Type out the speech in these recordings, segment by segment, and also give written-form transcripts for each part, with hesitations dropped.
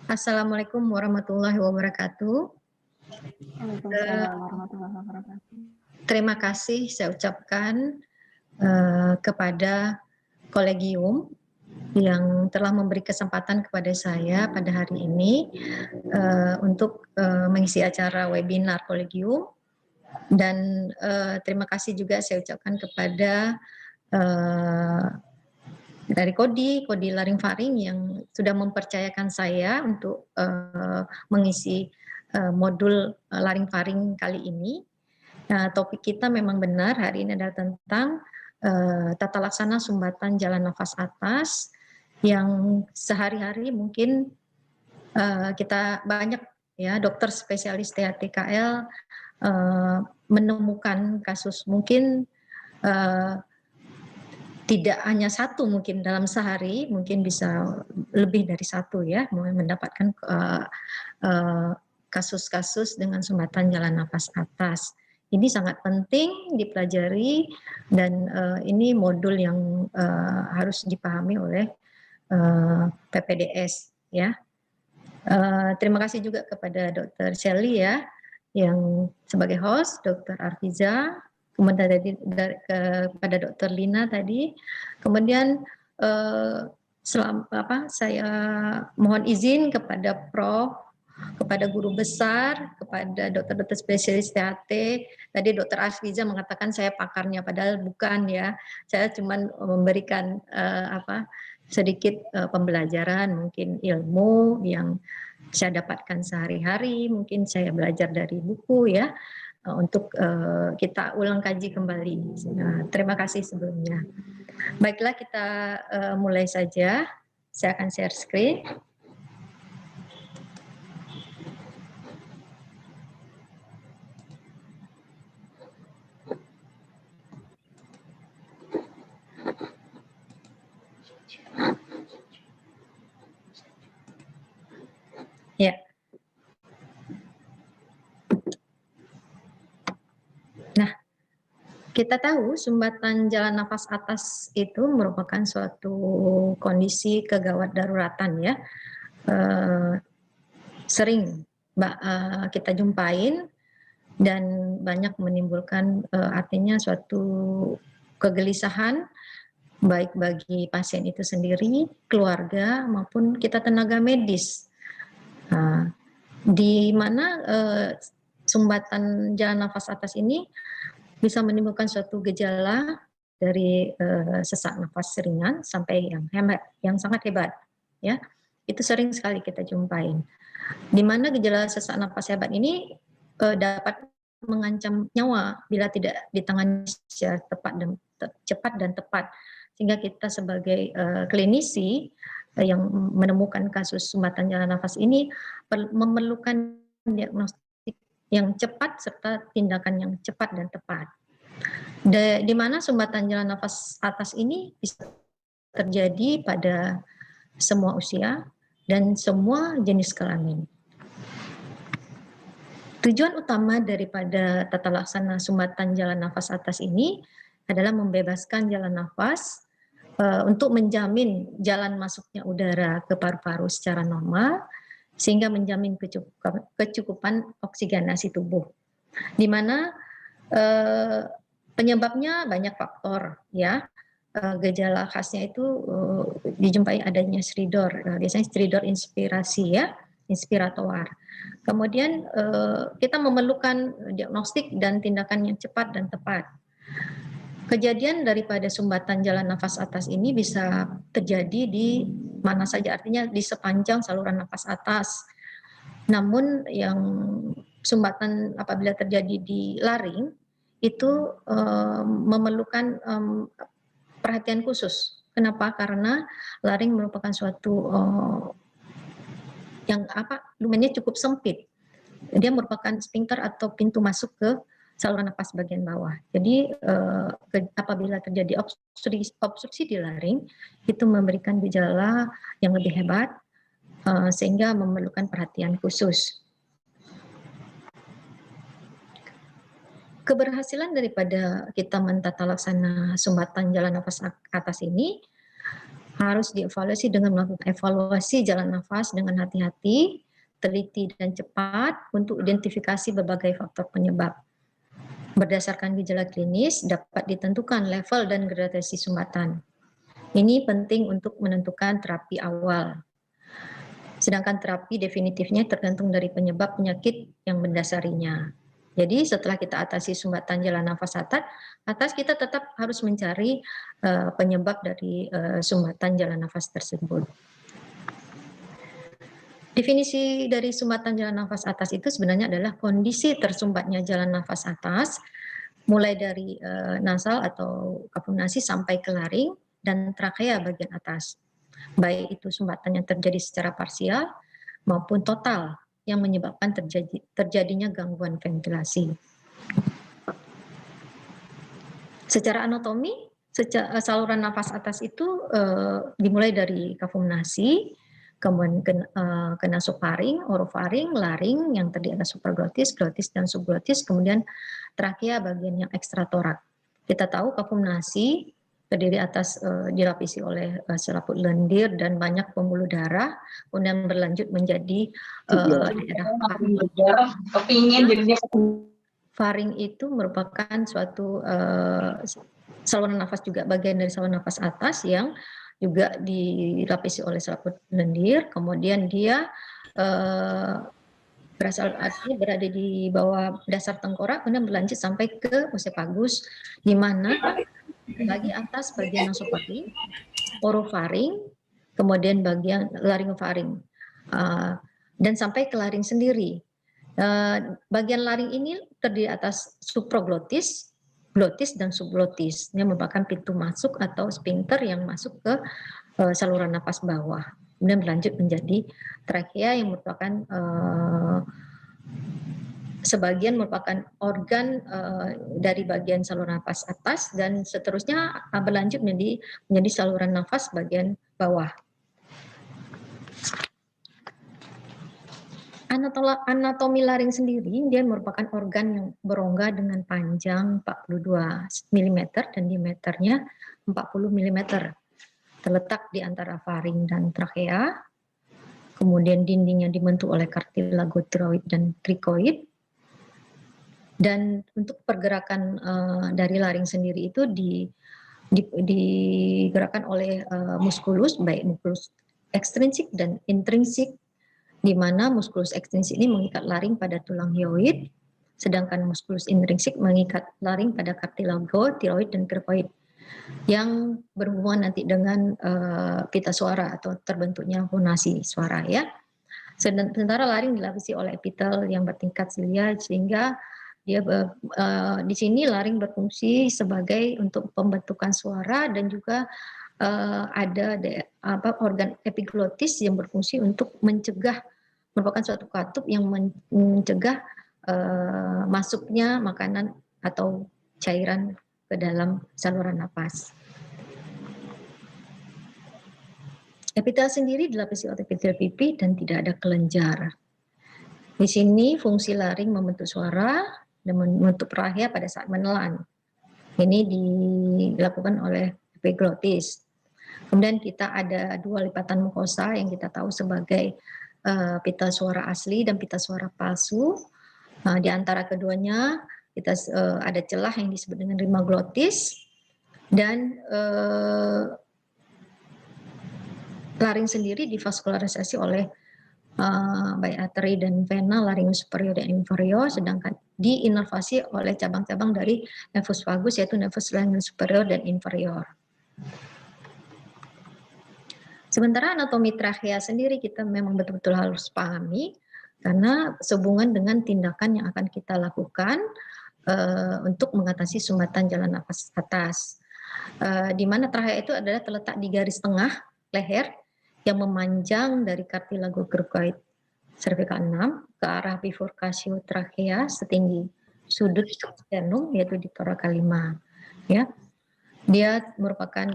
Assalamualaikum warahmatullahi wabarakatuh. Waalaikumsalam warahmatullahi wabarakatuh. Terima kasih saya ucapkan kepada kolegium yang telah memberi kesempatan kepada saya pada hari ini untuk mengisi acara webinar kolegium, dan terima kasih juga saya ucapkan kepada dari Kodi Laring-Faring yang sudah mempercayakan saya untuk mengisi modul Laring-Faring kali ini. Topik kita memang benar hari ini adalah tentang tata laksana sumbatan jalan nafas atas yang sehari-hari mungkin kita banyak ya dokter spesialis THT-KL menemukan kasus mungkin tidak hanya satu, mungkin dalam sehari mungkin bisa lebih dari satu ya, mendapatkan kasus-kasus dengan sumbatan jalan nafas atas. Ini sangat penting dipelajari dan ini modul yang harus dipahami oleh PPDS ya. Terima kasih juga kepada Dr. Shelly ya yang sebagai host, Dr. Arfiza, kemudian kepada Dr. Lina tadi, kemudian saya mohon izin kepada Prof, kepada guru besar, kepada dokter-dokter spesialis THT. Tadi Dr. Arfiza mengatakan saya pakarnya, padahal bukan ya. Saya cuma memberikan sedikit pembelajaran, mungkin ilmu yang saya dapatkan sehari-hari, mungkin saya belajar dari buku ya, untuk kita ulang kaji kembali. Terima kasih sebelumnya. Baiklah, kita mulai saja. Saya akan share screen. Ya. Nah, kita tahu sumbatan jalan nafas atas itu merupakan suatu kondisi kegawat daruratan ya. Sering kita jumpain dan banyak menimbulkan artinya suatu kegelisahan baik bagi pasien itu sendiri, keluarga maupun kita tenaga medis. Di mana sumbatan jalan nafas atas ini bisa menimbulkan suatu gejala dari sesak nafas ringan sampai yang sangat hebat ya. Itu sering sekali kita jumpain. Di mana gejala sesak nafas hebat ini dapat mengancam nyawa bila tidak ditangani secara cepat dan tepat, sehingga kita sebagai klinisi yang menemukan kasus sumbatan jalan nafas ini memerlukan diagnostik yang cepat serta tindakan yang cepat dan tepat. Di mana sumbatan jalan nafas atas ini bisa terjadi pada semua usia dan semua jenis kelamin. Tujuan utama daripada tata laksana sumbatan jalan nafas atas ini adalah membebaskan jalan nafas untuk menjamin jalan masuknya udara ke paru-paru secara normal, sehingga menjamin kecukupan oksigenasi tubuh. Di mana penyebabnya banyak faktor ya. Gejala khasnya itu dijumpai adanya stridor, biasanya stridor inspirasi ya, inspirator. Kemudian kita memerlukan diagnostik dan tindakan yang cepat dan tepat. Kejadian daripada sumbatan jalan nafas atas ini bisa terjadi di mana saja, artinya di sepanjang saluran nafas atas. Namun yang sumbatan apabila terjadi di laring itu memerlukan perhatian khusus. Kenapa? Karena laring merupakan suatu yang lumennya cukup sempit. Dia merupakan sphincter atau pintu masuk ke saluran nafas bagian bawah. Jadi apabila terjadi obstruksi di laring, itu memberikan gejala yang lebih hebat sehingga memerlukan perhatian khusus. Keberhasilan daripada kita mentata laksana sumbatan jalan nafas atas ini harus dievaluasi dengan melakukan evaluasi jalan nafas dengan hati-hati, teliti dan cepat untuk identifikasi berbagai faktor penyebab. Berdasarkan gejala klinis dapat ditentukan level dan gradasi sumbatan. Ini penting untuk menentukan terapi awal. Sedangkan terapi definitifnya tergantung dari penyebab penyakit yang mendasarinya. Jadi setelah kita atasi sumbatan jalan nafas atas kita tetap harus mencari penyebab dari sumbatan jalan nafas tersebut. Definisi dari sumbatan jalan nafas atas itu sebenarnya adalah kondisi tersumbatnya jalan nafas atas, mulai dari nasal atau kapurnasi sampai ke laring dan trakea bagian atas. Baik itu sumbatan yang terjadi secara parsial maupun total yang menyebabkan terjadinya gangguan ventilasi. Secara anatomi, saluran nafas atas itu dimulai dari kafum-nasi, kemudian ke nasofaring, orofaring, laring yang terdiri ada supraglotis, glotis dan subglotis, kemudian trakea bagian yang ekstratorak. Kita tahu kafum-nasi terdiri atas dilapisi oleh selaput lendir dan banyak pembuluh darah, kemudian berlanjut menjadi daerah faring itu merupakan suatu saluran nafas juga bagian dari saluran nafas atas yang juga dilapisi oleh selaput lendir, kemudian dia berada di bawah dasar tengkorak, kemudian berlanjut sampai ke osefagus, di mana bagi atas bagian nasofaring, orofaring, kemudian bagian laryngofaring, dan sampai ke laring sendiri. Bagian laring ini terdiri atas supraglotis, glotis dan subglotis. Ini merupakan pintu masuk atau sphincter yang masuk ke saluran napas bawah. Kemudian berlanjut menjadi trakea yang merupakan sebagian merupakan organ dari bagian saluran nafas atas dan seterusnya berlanjut menjadi saluran nafas bagian bawah. Anatomi laring sendiri dia merupakan organ yang berongga dengan panjang 42 mm dan diameternya 40 mm. Terletak di antara faring dan trakea. Kemudian dindingnya dibentuk oleh kartilago tiroid dan krikoid. Dan untuk pergerakan dari laring sendiri itu digerakkan oleh muskulus, baik muskulus ekstrinsik dan intrinsik, di mana muskulus ekstrinsik ini mengikat laring pada tulang hyoid, sedangkan muskulus intrinsik mengikat laring pada kartilago, tiroid, dan krikoid, yang berhubungan nanti dengan pita suara atau terbentuknya fonasi suara ya. Sementara laring dilapisi oleh epitel yang bertingkat silia, sehingga dia di sini laring berfungsi sebagai untuk pembentukan suara dan juga ada organ epiglotis yang berfungsi untuk mencegah, merupakan suatu katup yang mencegah masuknya makanan atau cairan ke dalam saluran napas. Epitel sendiri dilapisi oleh epitel pipi dan tidak ada kelenjar. Di sini fungsi laring membentuk suara dan membentuk trachea pada saat menelan. Ini dilakukan oleh epiglotis. Kemudian kita ada dua lipatan mukosa yang kita tahu sebagai pita suara asli dan pita suara palsu. Di antara keduanya kita ada celah yang disebut dengan rima glotis dan laring sendiri divaskularisasi oleh baik arteri dan vena laringus superior dan inferior, sedangkan diinervasi oleh cabang-cabang dari nervus vagus yaitu nervus laringus superior dan inferior. Sementara anatomi trachea sendiri kita memang betul-betul harus pahami karena sehubungan dengan tindakan yang akan kita lakukan untuk mengatasi sumbatan jalan nafas atas. Di mana trachea itu adalah terletak di garis tengah leher yang memanjang dari kartilago krikoid cervical 6 ke arah bifurcatio trachea setinggi sudut sternum yaitu di thorax 5 ya. Dia merupakan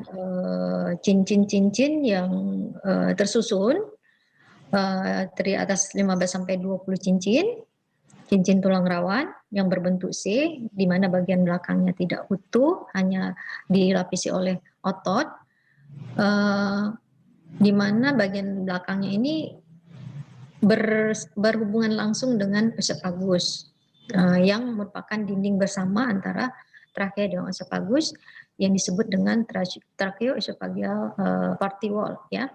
cincin-cincin yang tersusun dari atas 15 sampai 20 cincin tulang rawan yang berbentuk C, di mana bagian belakangnya tidak utuh, hanya dilapisi oleh otot. di mana bagian belakangnya ini berhubungan langsung dengan esophagus yang merupakan dinding bersama antara trakea dan esophagus yang disebut dengan tracheoesophageal party wall ya.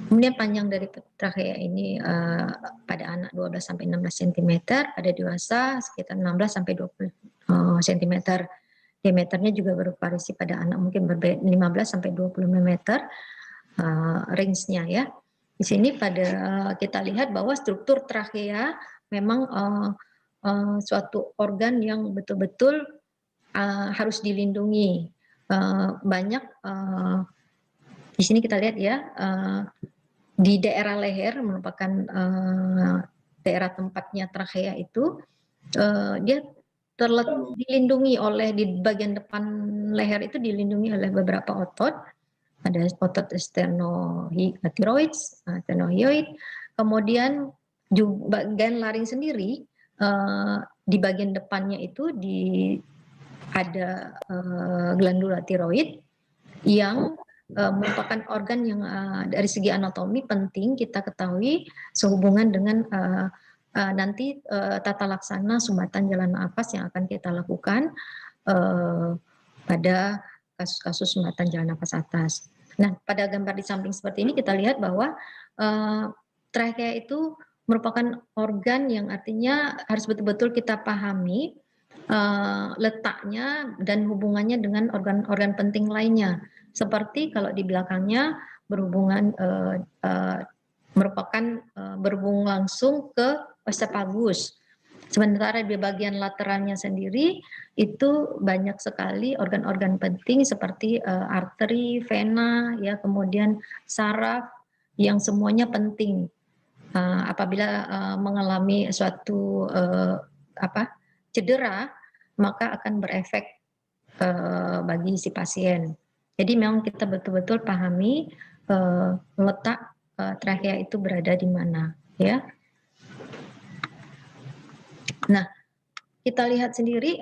Kemudian panjang dari trakea ini pada anak 12 sampai 16 cm, pada dewasa sekitar 16 sampai 20 cm. Diameternya juga bervariasi pada anak mungkin 15 sampai 20 mm range-nya ya. Di sini kita lihat bahwa struktur trakea memang suatu organ yang betul-betul harus dilindungi. Banyak di sini kita lihat ya, di daerah leher merupakan daerah tempatnya trakea itu, dia dilindungi oleh, di bagian depan leher itu dilindungi oleh beberapa otot. Ada otot sternothyroid, kemudian juga bagian laring sendiri, di bagian depannya itu ada glandula tiroid yang merupakan organ yang dari segi anatomi penting kita ketahui sehubungan dengan nanti tata laksana sumbatan jalan nafas yang akan kita lakukan pada kasus-kasus sumbatan jalan nafas atas. Nah, pada gambar di samping seperti ini kita lihat bahwa trakea itu merupakan organ yang artinya harus betul-betul kita pahami letaknya dan hubungannya dengan organ-organ penting lainnya. Seperti kalau di belakangnya berhubungan merupakan berhubung langsung ke esophagus. Sementara di bagian lateralnya sendiri itu banyak sekali organ-organ penting seperti arteri, vena, ya, kemudian saraf yang semuanya penting apabila mengalami suatu cedera maka akan berefek bagi si pasien. Jadi memang kita betul-betul pahami letak trakea itu berada di mana, ya. Nah, kita lihat sendiri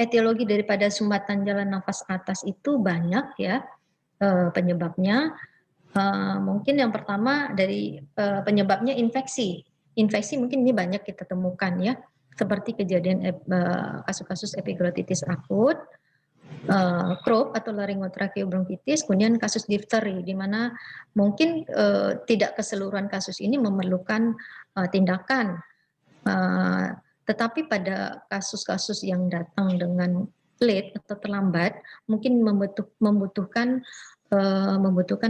etiologi daripada sumbatan jalan nafas atas itu banyak ya penyebabnya. Mungkin yang pertama dari penyebabnya infeksi. Infeksi mungkin ini banyak kita temukan ya, seperti kejadian kasus-kasus epiglotitis akut, Croup atau laryngotracheobronchitis, kemudian kasus difteri, di mana mungkin tidak keseluruhan kasus ini memerlukan tindakan. Tetapi pada kasus-kasus yang datang dengan late atau terlambat, mungkin membutuhkan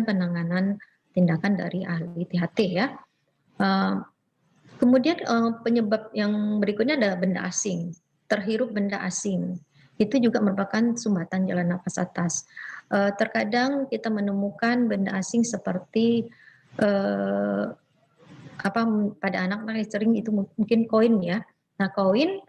penanganan tindakan dari ahli THT ya. Kemudian penyebab yang berikutnya adalah benda asing, terhirup benda asing. Itu juga merupakan sumbatan jalan nafas atas. Terkadang kita menemukan benda asing seperti pada anak-anak sering itu mungkin koin ya. Nah, koin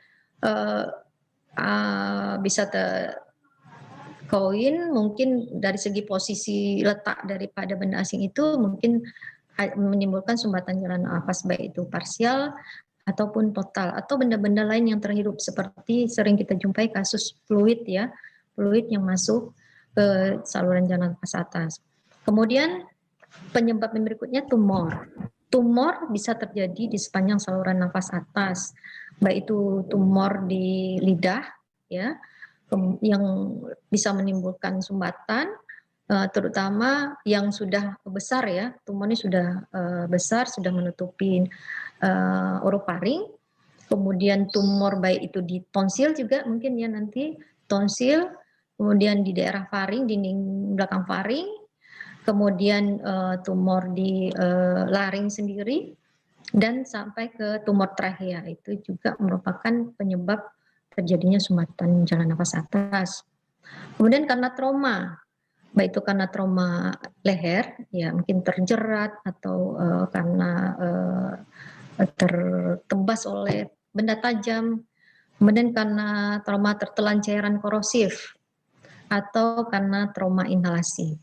koin mungkin dari segi posisi letak daripada benda asing itu mungkin menimbulkan sumbatan jalan nafas baik itu parsial ataupun total, atau benda-benda lain yang terhirup seperti sering kita jumpai kasus fluid ya, fluid yang masuk ke saluran jalan nafas atas. Kemudian penyebab berikutnya tumor. Tumor bisa terjadi di sepanjang saluran nafas atas, baik itu tumor di lidah ya, yang bisa menimbulkan sumbatan, terutama yang sudah besar ya, tumornya sudah besar, sudah menutupi orofaring, kemudian tumor baik itu di tonsil juga mungkin ya nanti, tonsil, kemudian di daerah faring, dinding belakang faring, kemudian tumor di laring sendiri, dan sampai ke tumor trachea, itu juga merupakan penyebab terjadinya sumbatan jalan nafas atas. Kemudian karena trauma, baik itu karena trauma leher, ya mungkin terjerat atau karena tertebas oleh benda tajam, kemudian karena trauma tertelan cairan korosif, atau karena trauma inhalasi.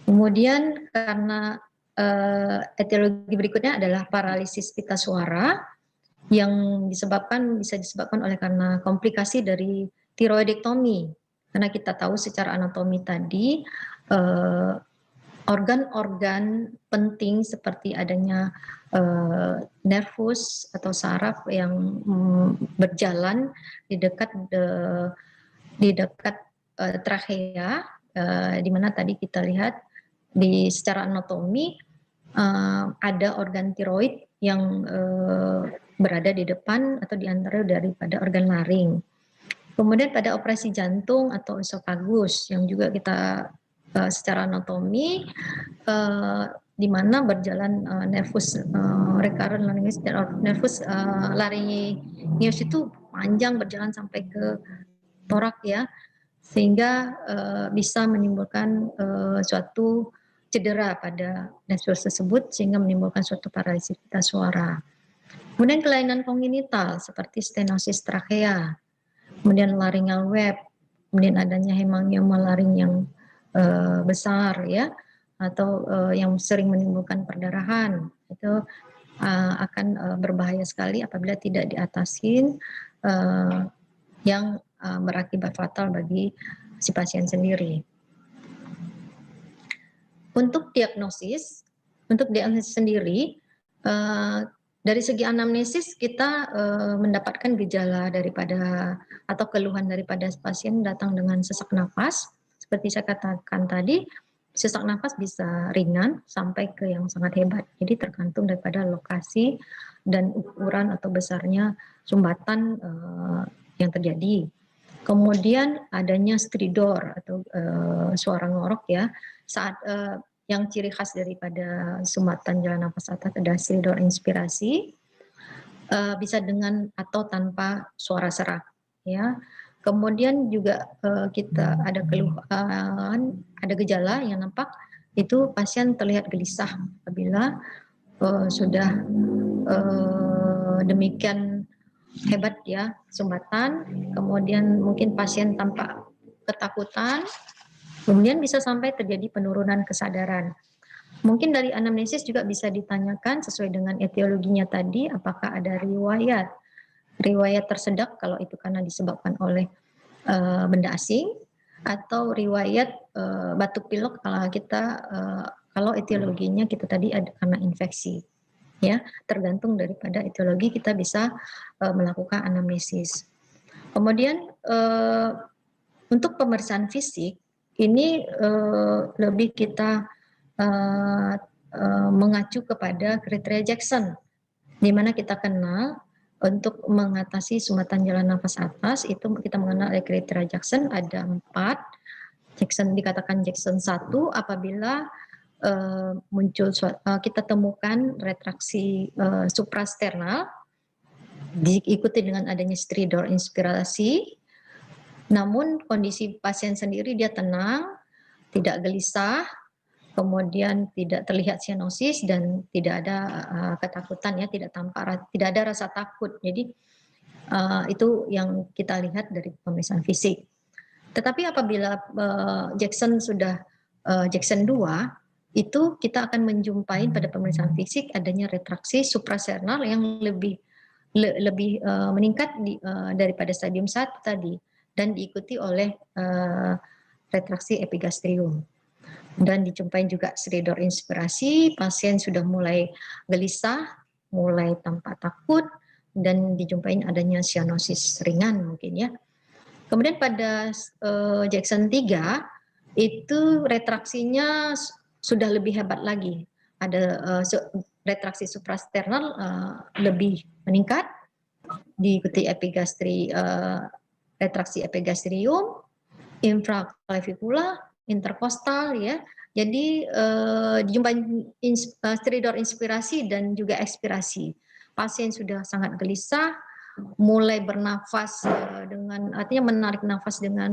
Kemudian karena etiologi berikutnya adalah paralisis pita suara yang bisa disebabkan oleh karena komplikasi dari tiroidektomi. Karena kita tahu secara anatomi tadi organ-organ penting seperti adanya nervus atau saraf yang berjalan di dekat trachea, di mana tadi kita lihat secara anatomi ada organ tiroid yang berada di depan atau di antara daripada organ laring. Kemudian pada operasi jantung atau esofagus yang juga kita secara anatomi di mana berjalan nervus recurrent laryngeus dan nervus laryngeus itu panjang berjalan sampai ke torak ya, sehingga bisa menimbulkan suatu cedera pada nervus tersebut sehingga menimbulkan suatu paralisis pita suara. Kemudian kelainan kongenital seperti stenosis trachea, kemudian laryngeal web, kemudian adanya hemangioma laring yang besar ya, atau yang sering menimbulkan perdarahan, itu akan berbahaya sekali apabila tidak diatasin, yang berakibat fatal bagi si pasien sendiri. Untuk diagnosis sendiri, dari segi anamnesis kita mendapatkan gejala daripada atau keluhan daripada pasien datang dengan sesak nafas. Seperti saya katakan tadi, sesak nafas bisa ringan sampai ke yang sangat hebat. Jadi tergantung daripada lokasi dan ukuran atau besarnya sumbatan yang terjadi. Kemudian adanya stridor atau suara ngorok ya, saat yang ciri khas daripada sumbatan jalan nafas atas adalah stridor inspirasi, bisa dengan atau tanpa suara serak ya. Kemudian juga kita ada keluhan, ada gejala yang nampak itu pasien terlihat gelisah apabila sudah demikian hebat ya sumbatan, kemudian mungkin pasien tampak ketakutan, kemudian bisa sampai terjadi penurunan kesadaran. Mungkin dari anamnesis juga bisa ditanyakan sesuai dengan etiologinya tadi, apakah ada riwayat tersedak kalau itu karena disebabkan oleh benda asing, atau riwayat batuk pilek kalau etiologinya kita tadi ada karena infeksi. Ya, tergantung daripada etiologi kita bisa melakukan anamnesis. Kemudian untuk pemeriksaan fisik ini lebih kita mengacu kepada kriteria Jackson, di mana kita kenal untuk mengatasi sumbatan jalan nafas atas itu kita mengenal kriteria Jackson ada 4. Jackson dikatakan Jackson 1 apabila muncul kita temukan retraksi suprasternal diikuti dengan adanya stridor inspirasi, namun kondisi pasien sendiri dia tenang, tidak gelisah, kemudian tidak terlihat sianosis dan tidak ada ketakutan ya, tidak ada rasa takut. Jadi itu yang kita lihat dari pemeriksaan fisik. Tetapi apabila Jackson sudah Jackson 2 itu kita akan menjumpai pada pemeriksaan fisik adanya retraksi suprasternal yang lebih meningkat daripada stadium 1 tadi dan diikuti oleh retraksi epigastrium. Dan dijumpai juga stridor inspirasi, pasien sudah mulai gelisah, mulai tampak takut, dan dijumpai adanya sianosis ringan mungkin ya. Kemudian pada Jackson 3 itu retraksinya sudah lebih hebat lagi. Ada retraksi suprasternal lebih meningkat, diikuti retraksi epigastrium, infraclavicular, interkostal ya. Jadi dijumpai stridor inspirasi dan juga ekspirasi. Pasien sudah sangat gelisah, mulai bernafas artinya menarik nafas dengan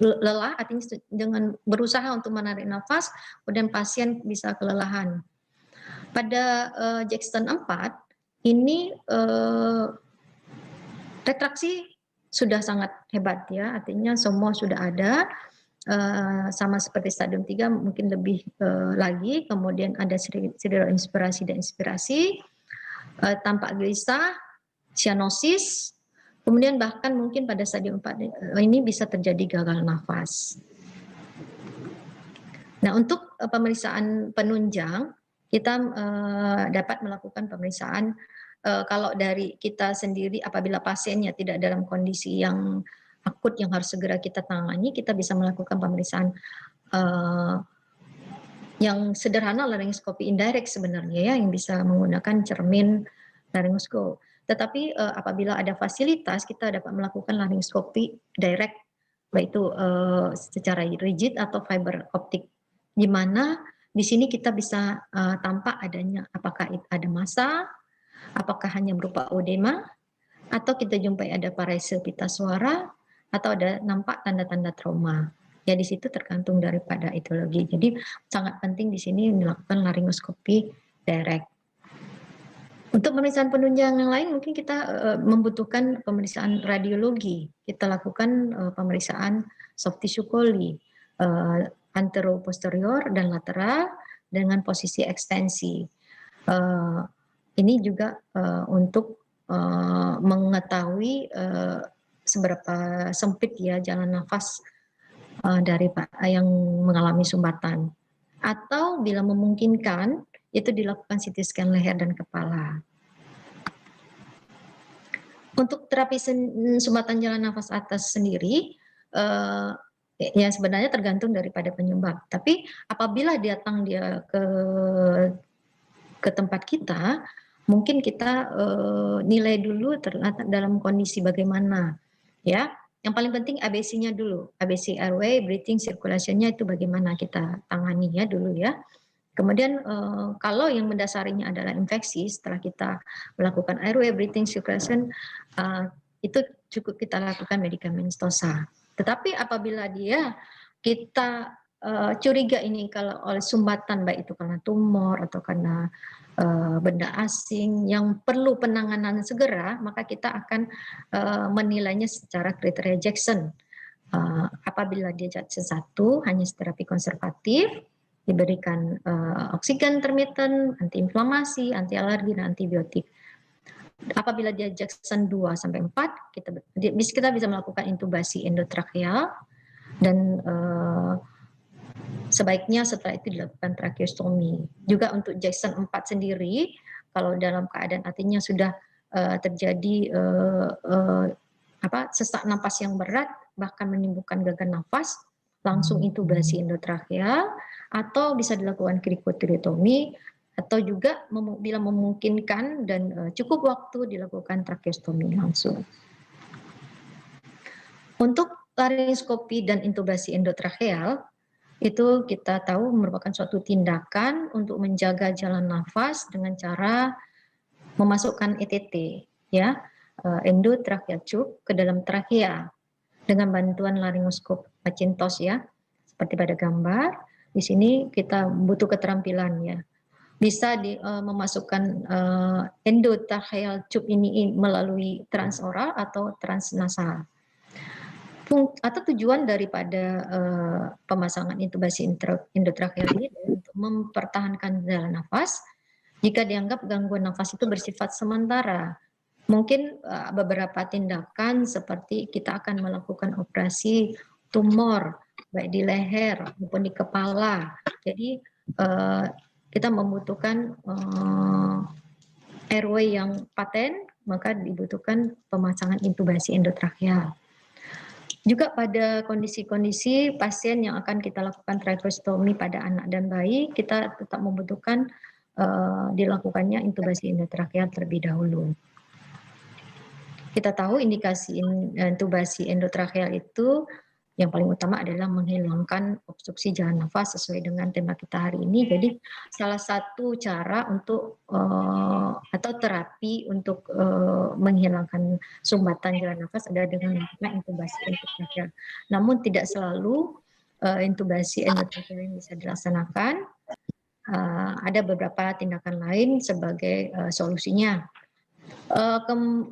lelah, artinya dengan berusaha untuk menarik nafas, kemudian pasien bisa kelelahan. Pada Jackson 4 ini retraksi sudah sangat hebat ya, artinya semua sudah ada, sama seperti stadium 3 mungkin lebih lagi, kemudian ada stridor inspirasi dan inspirasi, tampak gelisah, sianosis, kemudian bahkan mungkin pada stadium 4 ini bisa terjadi gagal nafas. Nah, untuk pemeriksaan penunjang, kita dapat melakukan pemeriksaan kalau dari kita sendiri apabila pasiennya tidak dalam kondisi yang akut yang harus segera kita tangani, kita bisa melakukan pemeriksaan yang sederhana larynxoscopy indirect sebenarnya ya, yang bisa menggunakan cermin laryngoskop. Tetapi apabila ada fasilitas, kita dapat melakukan larynxoscopy direct, baik itu secara rigid atau fiber optik, di mana di sini kita bisa tampak adanya apakah ada massa, apakah hanya berupa odema, atau kita jumpai ada parese pita suara, atau ada nampak tanda-tanda trauma. Ya di situ tergantung daripada etiologi. Jadi sangat penting di sini melakukan larynxoscopy direct. Untuk pemeriksaan penunjang yang lain mungkin kita membutuhkan pemeriksaan radiologi. Kita lakukan pemeriksaan soft tissue Colli, antero-posterior dan lateral dengan posisi ekstensi. Ini juga untuk mengetahui seberapa sempit ya jalan nafas dari yang mengalami sumbatan. Atau bila memungkinkan, itu dilakukan CT scan leher dan kepala. Untuk terapi sumbatan jalan nafas atas sendiri, ya sebenarnya tergantung daripada penyebab. Tapi apabila datang dia ke tempat kita, mungkin kita nilai dulu dalam kondisi bagaimana, ya. Yang paling penting ABC-nya dulu, ABC airway, breathing, circulation-nya itu bagaimana kita tangani ya dulu ya. Kemudian kalau yang mendasarinya adalah infeksi, setelah kita melakukan airway, breathing, circulation, itu cukup kita lakukan medikamentosa. Tetapi apabila kita curiga ini kalau oleh sumbatan, baik itu karena tumor atau karena benda asing yang perlu penanganan segera, maka kita akan menilainya secara kriteria Jackson. Apabila dia Jackson 1 hanya terapi konservatif, diberikan oksigen intermittent, antiinflamasi, anti alergi, dan antibiotik. Apabila dia Jackson 2 sampai 4, kita bisa melakukan intubasi endotracheal dan sebaiknya setelah itu dilakukan tracheostomi. Juga untuk Jackson 4 sendiri, kalau dalam keadaan artinya sudah terjadi sesak napas yang berat, bahkan menimbulkan gagal nafas, langsung intubasi endotracheal, atau bisa dilakukan krikotirotomi, atau juga bila memungkinkan dan cukup waktu dilakukan tracheostomi langsung. Untuk larynxoscopy dan intubasi endotracheal, itu kita tahu merupakan suatu tindakan untuk menjaga jalan nafas dengan cara memasukkan ETT, ya, endotracheal tube ke dalam trakea dengan bantuan laryngoskop Macintosh ya, seperti pada gambar. Di sini kita butuh keterampilan ya. Bisa memasukkan endotracheal tube ini melalui transoral atau transnasal. Atau tujuan daripada pemasangan intubasi endotracheal ini untuk mempertahankan jalan nafas jika dianggap gangguan nafas itu bersifat sementara. Mungkin beberapa tindakan seperti kita akan melakukan operasi tumor baik di leher maupun di kepala. Jadi kita membutuhkan airway yang paten, maka dibutuhkan pemasangan intubasi endotracheal. Juga pada kondisi-kondisi pasien yang akan kita lakukan tracheostomi pada anak dan bayi, kita tetap membutuhkan dilakukannya intubasi endotracheal terlebih dahulu. Kita tahu indikasi intubasi endotracheal itu yang paling utama adalah menghilangkan obstruksi jalan nafas sesuai dengan tema kita hari ini. Jadi salah satu cara untuk atau terapi untuk menghilangkan sumbatan jalan nafas adalah dengan melakukan intubasi endotracheal. Namun tidak selalu intubasi endotracheal yang bisa dilaksanakan. Ada beberapa tindakan lain sebagai solusinya.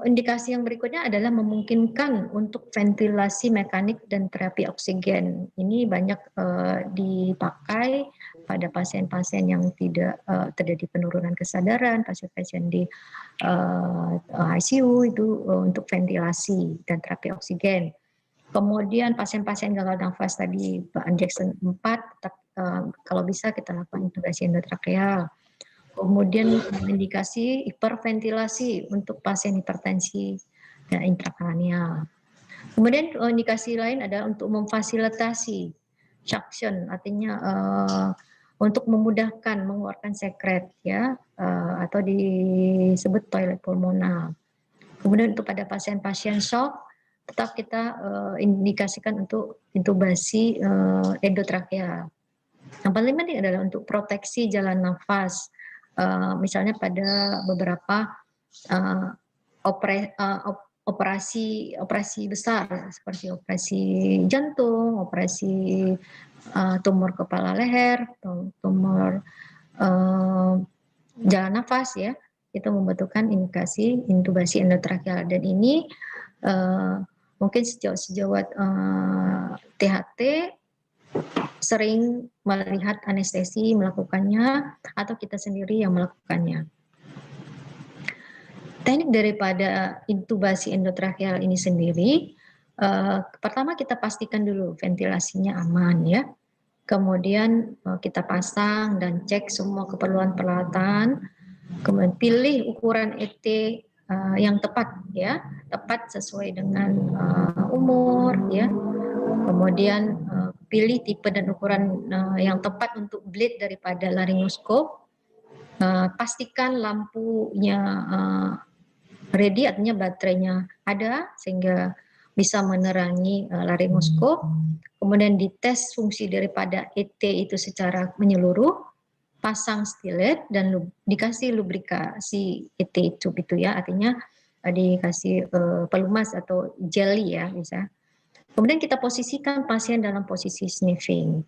Indikasi yang berikutnya adalah memungkinkan untuk ventilasi mekanik dan terapi oksigen. Ini banyak dipakai pada pasien-pasien yang tidak terjadi penurunan kesadaran, pasien-pasien di ICU itu untuk ventilasi dan terapi oksigen. Kemudian pasien-pasien gagal nafas tadi Jackson 4 tetap kalau bisa kita lakukan intubasi endotrakeal. Kemudian indikasi hiperventilasi untuk pasien hipertensi intrakranial. Kemudian indikasi lain adalah untuk memfasilitasi suction, artinya untuk memudahkan mengeluarkan sekret ya, atau disebut toilet pulmonal. Kemudian untuk pada pasien-pasien shock tetap kita indikasikan untuk intubasi endotrakeal. Yang paling penting adalah untuk proteksi jalan nafas, misalnya pada beberapa operasi besar seperti operasi jantung, operasi tumor kepala leher, tumor jalan nafas ya, itu membutuhkan indikasi intubasi endotrakeal. Dan ini mungkin sejawat THT sering melihat anestesi melakukannya atau kita sendiri yang melakukannya. Teknik daripada intubasi endotrakeal ini sendiri, pertama kita pastikan dulu ventilasinya aman ya. Kemudian kita pasang dan cek semua keperluan peralatan. Kemudian pilih ukuran ET yang tepat ya, tepat sesuai dengan umur ya. Kemudian pilih tipe dan ukuran yang tepat untuk blade daripada laryngoskop. Pastikan lampunya ready, artinya baterainya ada sehingga bisa menerangi laryngoskop. Kemudian dites fungsi daripada ET itu secara menyeluruh, pasang stilet dan dikasih lubrikasi ET tube itu ya, artinya dikasih pelumas atau jelly ya bisa. Kemudian kita posisikan pasien dalam posisi sniffing.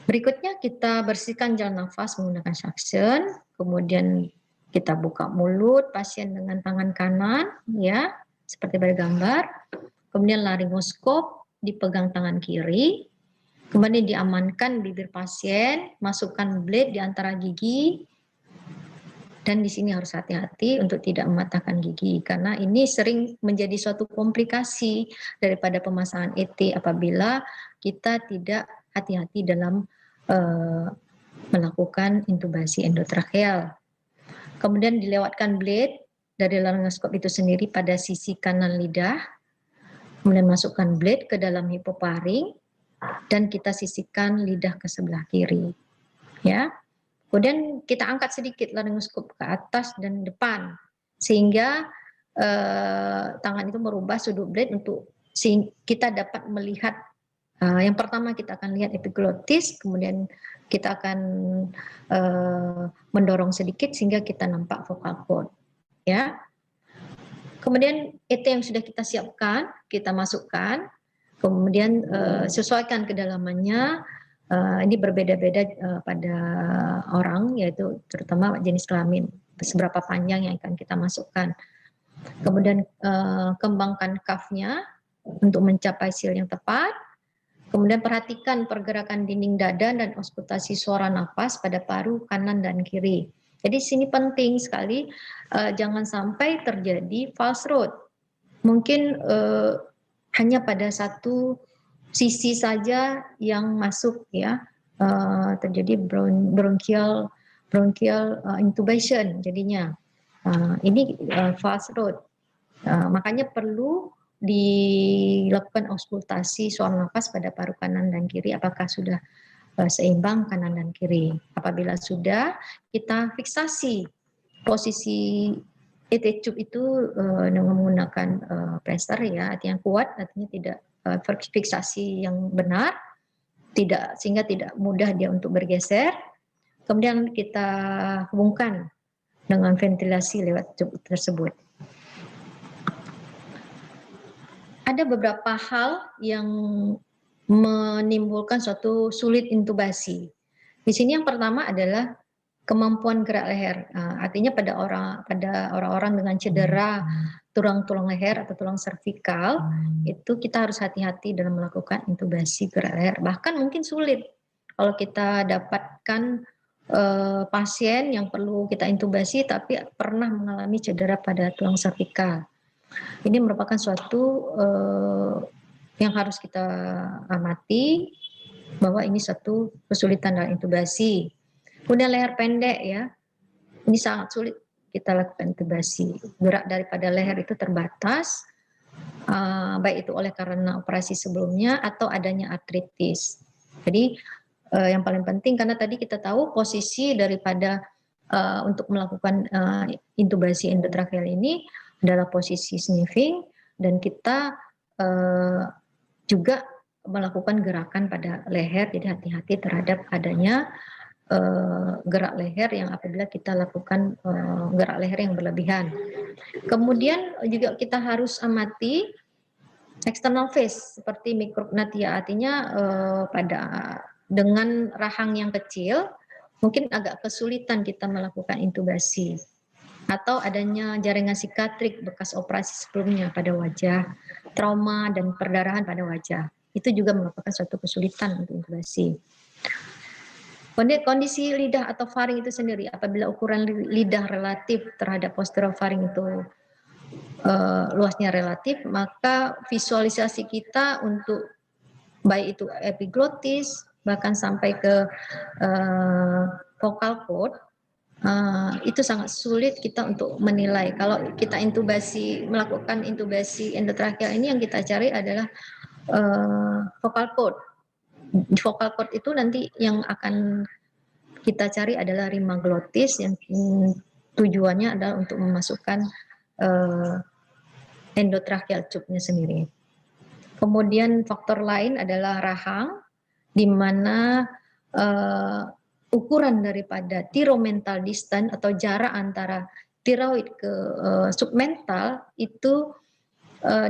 Berikutnya kita bersihkan jalan nafas menggunakan suction, kemudian kita buka mulut pasien dengan tangan kanan ya, seperti pada gambar. Kemudian laryngoskop dipegang tangan kiri. Kemudian diamankan bibir pasien, masukkan blade di antara gigi. Dan di sini harus hati-hati untuk tidak mematahkan gigi karena ini sering menjadi suatu komplikasi daripada pemasangan ET apabila kita tidak hati-hati dalam melakukan intubasi endotrakeal. Kemudian dilewatkan blade dari laryngoskop itu sendiri pada sisi kanan lidah. Kemudian masukkan blade ke dalam hipoparing dan kita sisihkan lidah ke sebelah kiri. Ya. Kemudian kita angkat sedikit laryngoskop ke atas dan depan sehingga tangan itu merubah sudut blade untuk kita dapat melihat. Yang pertama kita akan lihat epiglotis, kemudian kita akan mendorong sedikit sehingga kita nampak vocal cord. Ya. Kemudian ET yang sudah kita siapkan, kita masukkan, kemudian sesuaikan kedalamannya. Ini berbeda-beda pada orang, yaitu terutama jenis kelamin, seberapa panjang yang akan kita masukkan. Kemudian kembangkan cuff-nya untuk mencapai seal yang tepat. Kemudian perhatikan pergerakan dinding dada dan auskultasi suara nafas pada paru kanan dan kiri. Jadi sini penting sekali, jangan sampai terjadi false throat. Mungkin hanya pada satu sisi saja yang masuk ya, terjadi bronchial intubation jadinya. Ini false throat. Makanya perlu dilakukan auskultasi suara nafas pada paru kanan dan kiri apakah sudah seimbang kanan dan kiri. Apabila sudah, kita fiksasi posisi ET tube itu dengan menggunakan plaster ya, artinya kuat, artinya tidak fiksasi yang benar, tidak sehingga tidak mudah dia untuk bergeser. Kemudian kita hubungkan dengan ventilasi lewat tube tersebut. Ada beberapa hal yang menimbulkan suatu sulit intubasi. Di sini yang pertama adalah kemampuan gerak leher. Artinya pada orang-orang dengan cedera tulang leher atau tulang servikal, itu kita harus hati-hati dalam melakukan intubasi gerak leher. Bahkan mungkin sulit kalau kita dapatkan pasien yang perlu kita intubasi tapi pernah mengalami cedera pada tulang servikal. Ini merupakan suatu yang harus kita amati bahwa ini satu kesulitan dalam intubasi. Kemudian leher pendek ya, ini sangat sulit kita lakukan intubasi. Gerak daripada leher itu terbatas, baik itu oleh karena operasi sebelumnya atau adanya artritis. Jadi yang paling penting karena tadi kita tahu posisi daripada untuk melakukan intubasi endotrakeal ini adalah posisi sniffing dan kita juga melakukan gerakan pada leher, jadi hati-hati terhadap adanya gerak leher yang apabila kita lakukan gerak leher yang berlebihan. Kemudian juga kita harus amati external phase seperti mikrognathia, artinya pada dengan rahang yang kecil mungkin agak kesulitan kita melakukan intubasi atau adanya jaringan sikatrik bekas operasi sebelumnya pada wajah, trauma dan perdarahan pada wajah. Itu juga merupakan suatu kesulitan untuk intubasi. Kondisi lidah atau faring itu sendiri, apabila ukuran lidah relatif terhadap postural faring itu luasnya relatif, maka visualisasi kita untuk baik itu epiglotis bahkan sampai ke vocal cord itu sangat sulit kita untuk menilai. Kalau kita melakukan intubasi endotrakeal ini yang kita cari adalah vocal cord. Vocal cord itu nanti yang akan kita cari adalah rima glotis yang tujuannya adalah untuk memasukkan endotrakeal tube-nya sendiri. Kemudian faktor lain adalah rahang, di mana ukuran daripada tiromental distance atau jarak antara tiroid ke submental itu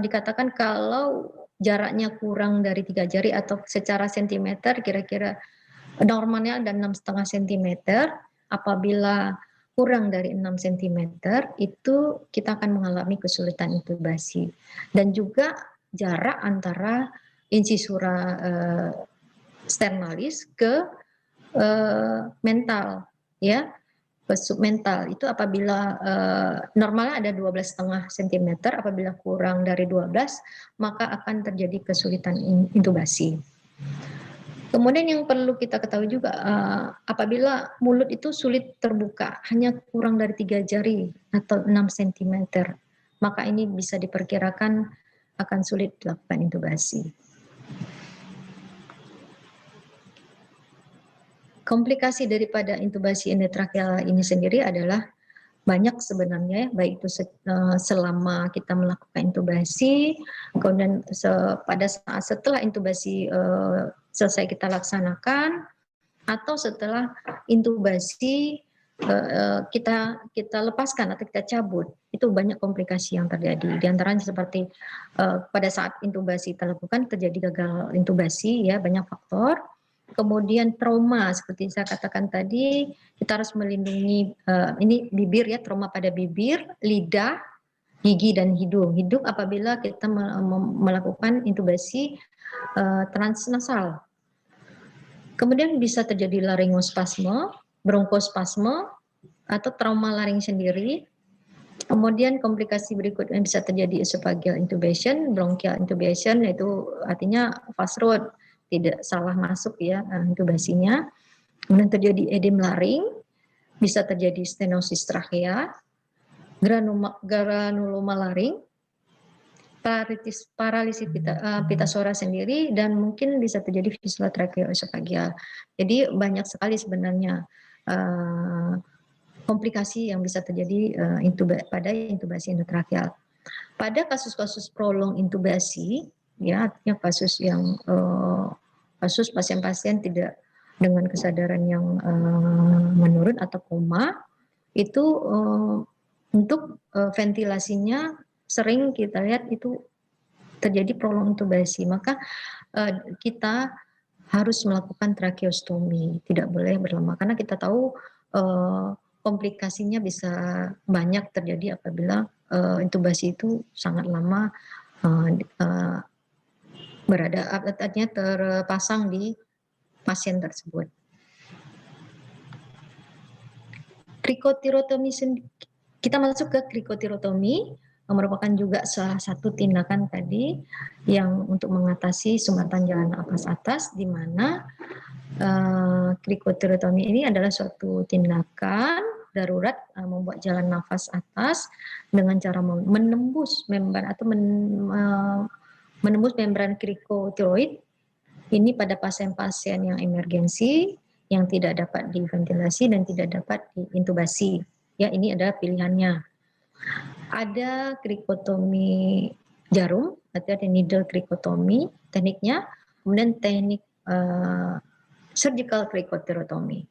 dikatakan kalau jaraknya kurang dari 3 jari atau secara sentimeter kira-kira normalnya ada 6,5 cm. Apabila kurang dari 6 cm itu kita akan mengalami kesulitan intubasi. Dan juga jarak antara incisura sternalis ke mental ya, ke submental itu apabila normalnya ada 12,5 cm, apabila kurang dari 12 maka akan terjadi kesulitan intubasi. Kemudian yang perlu kita ketahui juga apabila mulut itu sulit terbuka hanya kurang dari 3 jari atau 6 cm, maka ini bisa diperkirakan akan sulit dilakukan intubasi. Komplikasi daripada intubasi endotrakeal ini sendiri adalah banyak sebenarnya ya, baik itu selama kita melakukan intubasi, kemudian pada saat setelah intubasi selesai kita laksanakan, atau setelah intubasi kita lepaskan atau kita cabut, itu banyak komplikasi yang terjadi. Di antaranya seperti pada saat intubasi kita lakukan terjadi gagal intubasi ya, banyak faktor. Kemudian trauma seperti saya katakan tadi, kita harus melindungi ini bibir ya, trauma pada bibir, lidah, gigi dan hidung. Hidung apabila kita melakukan intubasi transnasal. Kemudian bisa terjadi laryngospasme, bronkospasme atau trauma laring sendiri. Kemudian komplikasi berikutnya bisa terjadi esophageal intubation, bronchial intubation, yaitu artinya fast road, tidak salah masuk ya intubasinya. Kemudian terjadi edem laring, bisa terjadi stenosis trachea, granuloma laring, paralisis pitasora sendiri, dan mungkin bisa terjadi fistula tracheoesophageal. Jadi banyak sekali sebenarnya komplikasi yang bisa terjadi pada intubasi endotrakeal. Pada kasus-kasus prolong intubasi, ya artinya kasus yang kasus pasien-pasien tidak dengan kesadaran yang menurun atau koma, itu untuk ventilasinya sering kita lihat itu terjadi prolong intubasi, maka kita harus melakukan tracheostomi, tidak boleh berlama karena kita tahu komplikasinya bisa banyak terjadi apabila intubasi itu sangat lama artinya terpasang di pasien tersebut. Krikotirotomi, kita masuk ke krikotirotomi. merupakan juga salah satu tindakan tadi yang untuk mengatasi sumbatan jalan nafas atas, di mana krikotirotomi ini adalah suatu tindakan darurat membuat jalan nafas atas dengan cara menembus membran atau menembus membran krikotiroid ini pada pasien-pasien yang emergensi, yang tidak dapat diventilasi dan tidak dapat diintubasi. Ya, ini adalah pilihannya. Ada krikotomi jarum, atau ada needle krikotomi tekniknya, kemudian teknik surgical krikotirotomi,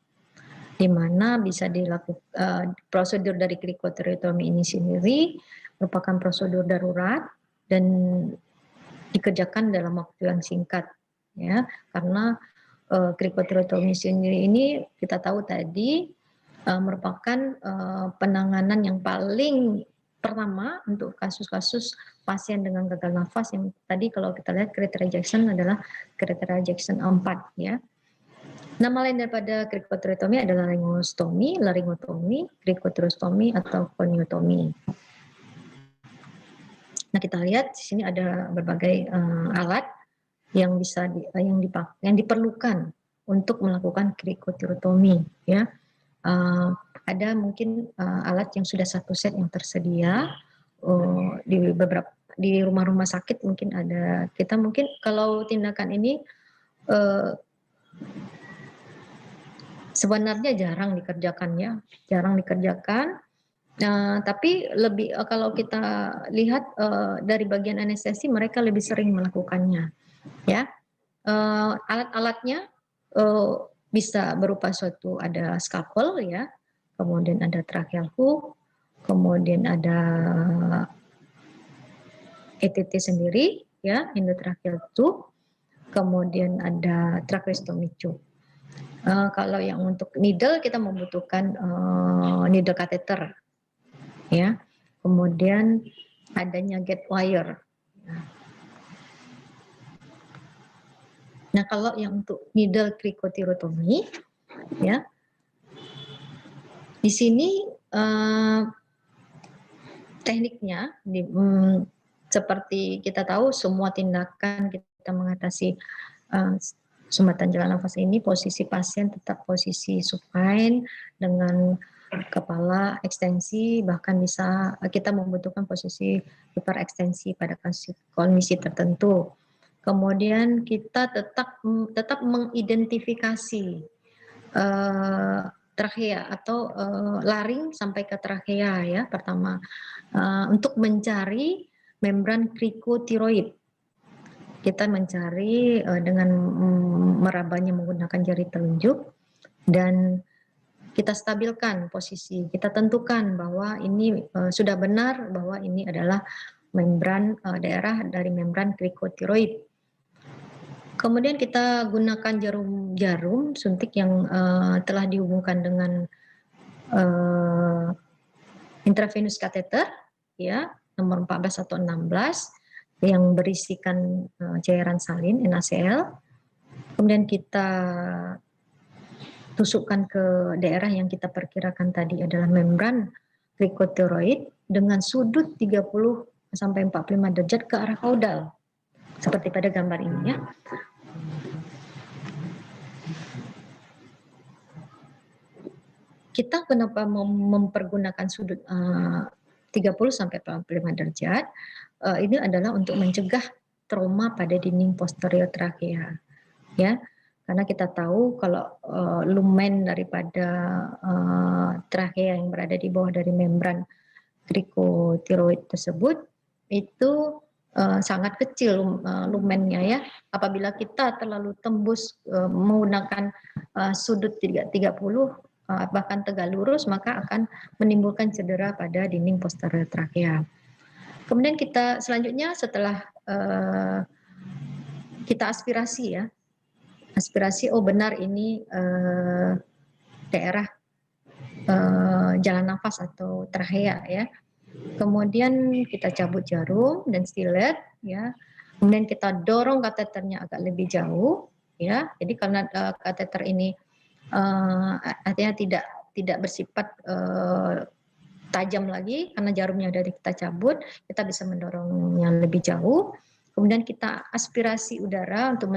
di mana bisa dilakukan prosedur dari krikotirotomi ini sendiri merupakan prosedur darurat dan dikerjakan dalam waktu yang singkat, ya, karena krikotirotomi sendiri ini kita tahu tadi merupakan penanganan yang paling pertama untuk kasus-kasus pasien dengan gagal nafas yang tadi kalau kita lihat kriteria Jackson adalah kriteria Jackson 4, ya. Nama lain daripada krikotirotomi adalah laryngostomi, krikotirostomi atau coniotomi. Nah, kita lihat di sini ada berbagai alat yang bisa yang diperlukan untuk melakukan krikotirotomi, ya. Ada mungkin alat yang sudah satu set yang tersedia di rumah-rumah sakit, mungkin ada. Kita mungkin kalau tindakan ini sebenarnya jarang dikerjakan, ya, tapi lebih kalau kita lihat dari bagian anestesi mereka lebih sering melakukannya, ya. Alat-alatnya bisa berupa suatu ada scalpel, ya, kemudian ada tracheal hook, kemudian ada ETT sendiri, ya, endotracheal tube, kemudian ada tracheostomy tube. Kalau yang untuk needle kita membutuhkan needle catheter, ya, kemudian adanya gate wire. Nah, kalau yang untuk needle krikotirotomi, ya, di sini tekniknya seperti kita tahu semua tindakan kita mengatasi sumbatan jalan nafas ini, posisi pasien tetap posisi supine dengan kepala ekstensi, bahkan bisa kita membutuhkan posisi hiperekstensi pada kondisi tertentu. Kemudian kita tetap mengidentifikasi trachea atau laring sampai ke trachea, ya, pertama untuk mencari membran krikotiroid. Kita mencari dengan merabanya menggunakan jari telunjuk dan kita stabilkan posisi, kita tentukan bahwa ini sudah benar bahwa ini adalah membran daerah dari membran krikotiroid. Kemudian kita gunakan jarum suntik yang telah dihubungkan dengan intravenous catheter, ya, nomor 14 atau 16 yang berisikan cairan salin NaCl. Kemudian kita tusukkan ke daerah yang kita perkirakan tadi adalah membran krikotiroid dengan sudut 30 sampai 45 derajat ke arah kaudal. Seperti pada gambar ini, ya. Kita kenapa mempergunakan sudut 30 sampai 45 derajat? Ini adalah untuk mencegah trauma pada dinding posterior trachea, ya. Karena kita tahu kalau lumen daripada trachea yang berada di bawah dari membran krikotiroid tersebut itu sangat kecil lumennya, ya. Apabila kita terlalu tembus menggunakan sudut 30 bahkan tegak lurus, maka akan menimbulkan cedera pada dinding posterior trachea. Kemudian kita selanjutnya setelah kita aspirasi, ya, aspirasi, oh benar ini daerah jalan nafas atau trachea, ya. Kemudian kita cabut jarum dan stilet, ya. Kemudian kita dorong kateternya agak lebih jauh, ya. Jadi karena kateter ini artinya tidak bersifat tajam lagi karena jarumnya dari kita cabut, kita bisa mendorongnya lebih jauh. Kemudian kita aspirasi udara untuk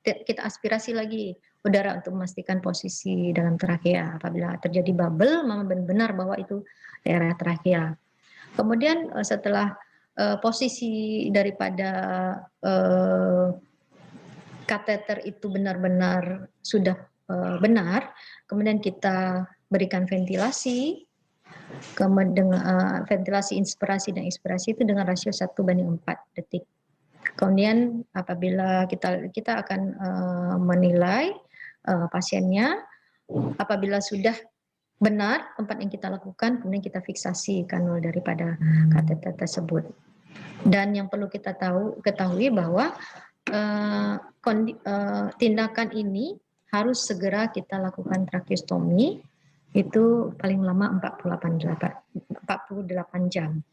kita aspirasi lagi udara untuk memastikan posisi dalam trakea. Apabila terjadi bubble, mama benar-benar bahwa itu daerah trakea. Kemudian setelah posisi daripada kateter itu benar-benar sudah benar, kemudian kita berikan ventilasi, ventilasi inspirasi dan ekspirasi itu dengan rasio 1:4 detik. Kemudian apabila kita akan menilai pasiennya, apabila sudah benar tempat yang kita lakukan, kemudian kita fiksasi kanul daripada kateter tersebut. Dan yang perlu kita ketahui bahwa tindakan ini harus segera kita lakukan tracheostomi, itu paling lama 48 jam.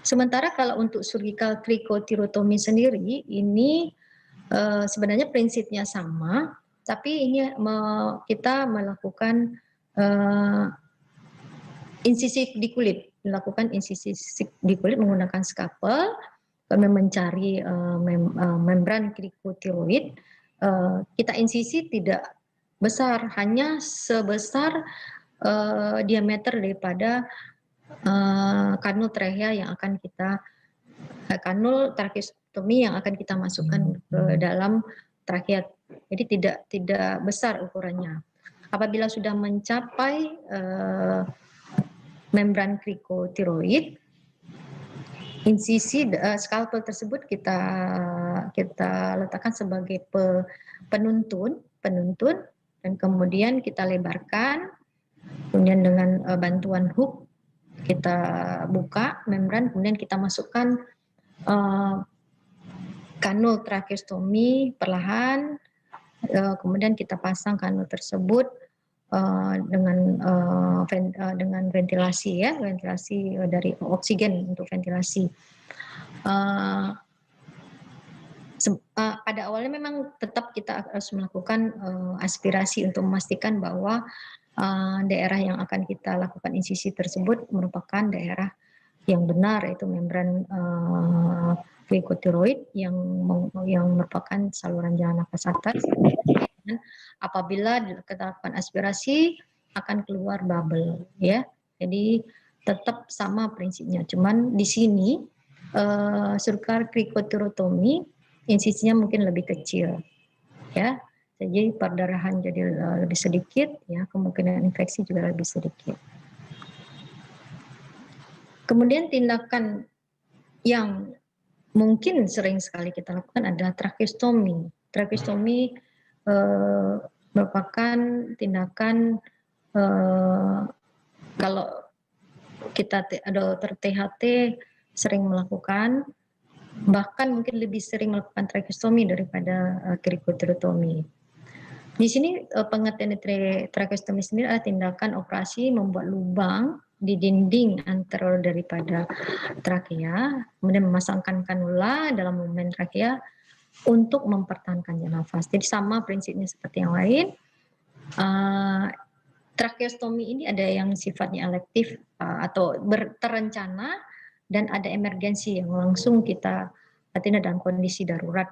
Sementara kalau untuk surgical cricotirotomy sendiri, ini sebenarnya prinsipnya sama, tapi ini kita melakukan insisi di kulit, melakukan insisi di kulit menggunakan scalpel, kami mencari membran krikotiroid. Kita insisi tidak besar, hanya sebesar diameter daripada kanul trachea yang akan kita kanul tracheostomi yang akan kita masukkan ke dalam trachea. Jadi tidak besar ukurannya. Apabila sudah mencapai membran krikotiroid, insisi scalpel tersebut kita letakkan sebagai penuntun dan kemudian kita lebarkan, kemudian dengan bantuan hook kita buka membran, kemudian kita masukkan kanul tracheostomi perlahan, kemudian kita pasang kanul tersebut dengan ventilasi ya, ventilasi dari oksigen untuk ventilasi. Pada awalnya memang tetap kita harus melakukan aspirasi untuk memastikan bahwa daerah yang akan kita lakukan insisi tersebut merupakan daerah yang benar, yaitu membran krikotiroid yang merupakan saluran jalan nafas atas. Dan apabila kita lakukan aspirasi akan keluar bubble ya. Jadi tetap sama prinsipnya. Cuman di sini surgical cricotirotomy insisinya mungkin lebih kecil ya. Jadi perdarahan jadi lebih sedikit ya, kemungkinan infeksi juga lebih sedikit. Kemudian tindakan yang mungkin sering sekali kita lakukan adalah tracheostomy. Tracheostomy merupakan tindakan kalau kita dokter THT sering melakukan, bahkan mungkin lebih sering melakukan tracheostomy daripada cricotirotomy. Di sini pengertian tracheostomy sendiri adalah tindakan operasi membuat lubang di dinding anterior daripada trakea, kemudian memasangkan kanula dalam lumen trakea untuk mempertahankan jalan nafas. Jadi sama prinsipnya seperti yang lain. Tracheostomy ini ada yang sifatnya elektif atau terencana, dan ada emergensi yang langsung kita tindak dalam kondisi darurat.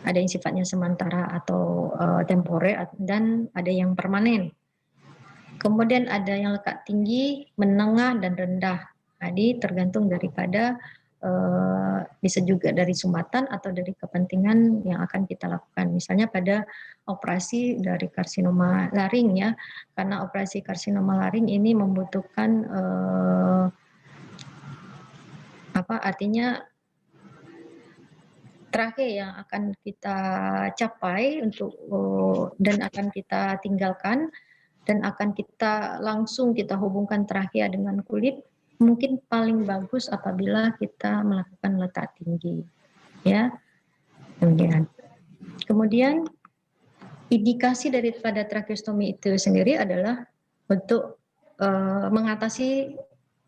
Ada yang sifatnya sementara atau temporer, dan ada yang permanen. Kemudian ada yang lekat tinggi, menengah, dan rendah. Jadi tergantung daripada bisa juga dari sumbatan atau dari kepentingan yang akan kita lakukan. Misalnya pada operasi dari karsinoma laring ya, karena operasi karsinoma laring ini membutuhkan artinya trachea yang akan kita capai untuk dan akan kita tinggalkan, dan akan kita langsung kita hubungkan trachea dengan kulit, mungkin paling bagus apabila kita melakukan letak tinggi ya. Kemudian indikasi daripada tracheostomy itu sendiri adalah untuk mengatasi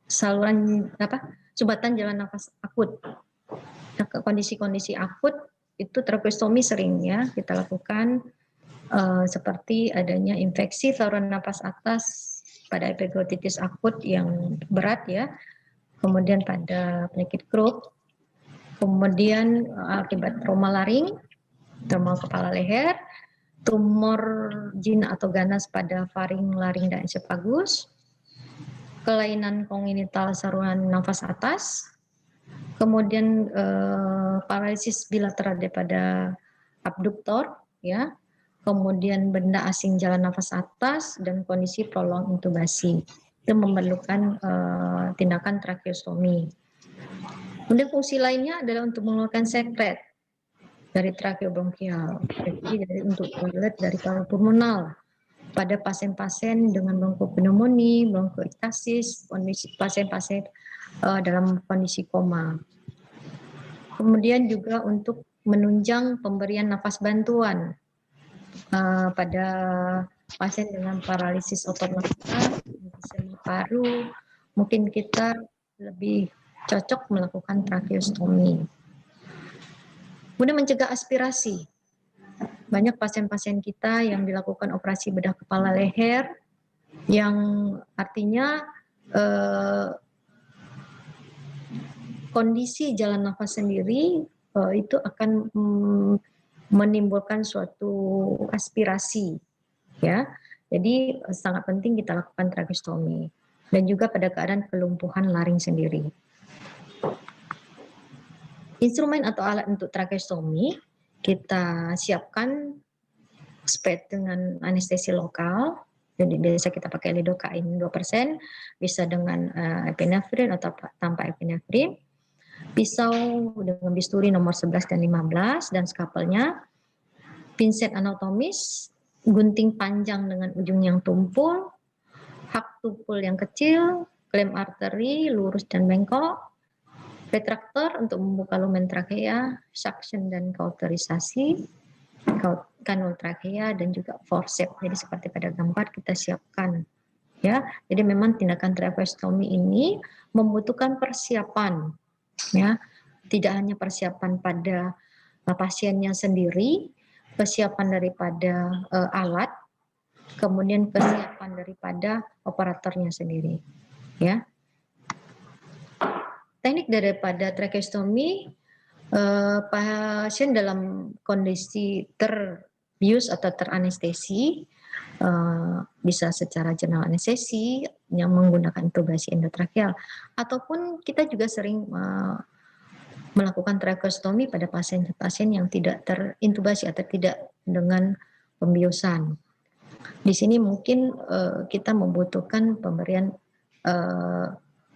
saluran sumbatan jalan nafas akut. Kondisi-kondisi akut itu tracheostomy sering ya kita lakukan. seperti adanya infeksi saluran napas atas pada epiglotitis akut yang berat ya, kemudian pada penyakit Croup, kemudian akibat trauma laring, trauma kepala leher, tumor jinak atau ganas pada faring, laring, dan esofagus, kelainan kongenital saluran nafas atas, kemudian paralisis bilateral daripada abduktor, ya, kemudian benda asing jalan nafas atas, dan kondisi prolong intubasi. Itu memerlukan tindakan tracheostomi. Kemudian fungsi lainnya adalah untuk mengeluarkan sekret dari tracheobronchial, jadi untuk toilet dari paru pulmonal pada pasien-pasien dengan bronkopneumonia, bronkoektasis, kondisi pasien-pasien dalam kondisi koma. Kemudian juga untuk menunjang pemberian nafas bantuan pada pasien dengan paralisis otot nafas, emfisema paru, mungkin kita lebih cocok melakukan tracheostomi. Kemudian mencegah aspirasi. Banyak pasien-pasien kita yang dilakukan operasi bedah kepala leher, yang artinya kondisi jalan nafas sendiri itu akan menimbulkan suatu aspirasi, ya. Jadi sangat penting kita lakukan tracheostomi, dan juga pada keadaan kelumpuhan laring sendiri. Instrumen atau alat untuk tracheostomi kita siapkan spray dengan anestesi lokal. Jadi biasa kita pakai lidocaine 2%, bisa dengan epinefrin atau tanpa epinefrin. Pisau dengan bisturi nomor 11 dan 15 dan skapelnya, pinset anatomis, gunting panjang dengan ujung yang tumpul, hak tumpul yang kecil, klem arteri lurus dan bengkok, retraktor untuk membuka lumen trakea, suction dan kauterisasi, kanul trakea, dan juga forceps. Jadi seperti pada gambar kita siapkan, ya. Jadi memang tindakan tracheostomi ini membutuhkan persiapan, ya. Tidak hanya persiapan pada pasiennya sendiri, persiapan daripada alat, kemudian persiapan daripada operatornya sendiri, ya. Teknik daripada tracheostomi, pasien dalam kondisi terbius atau teranestesi bisa secara general anestesi yang menggunakan intubasi endotrakeal, ataupun kita juga sering melakukan tracheostomi pada pasien-pasien yang tidak terintubasi atau tidak dengan pembiusan. Di sini mungkin kita membutuhkan pemberian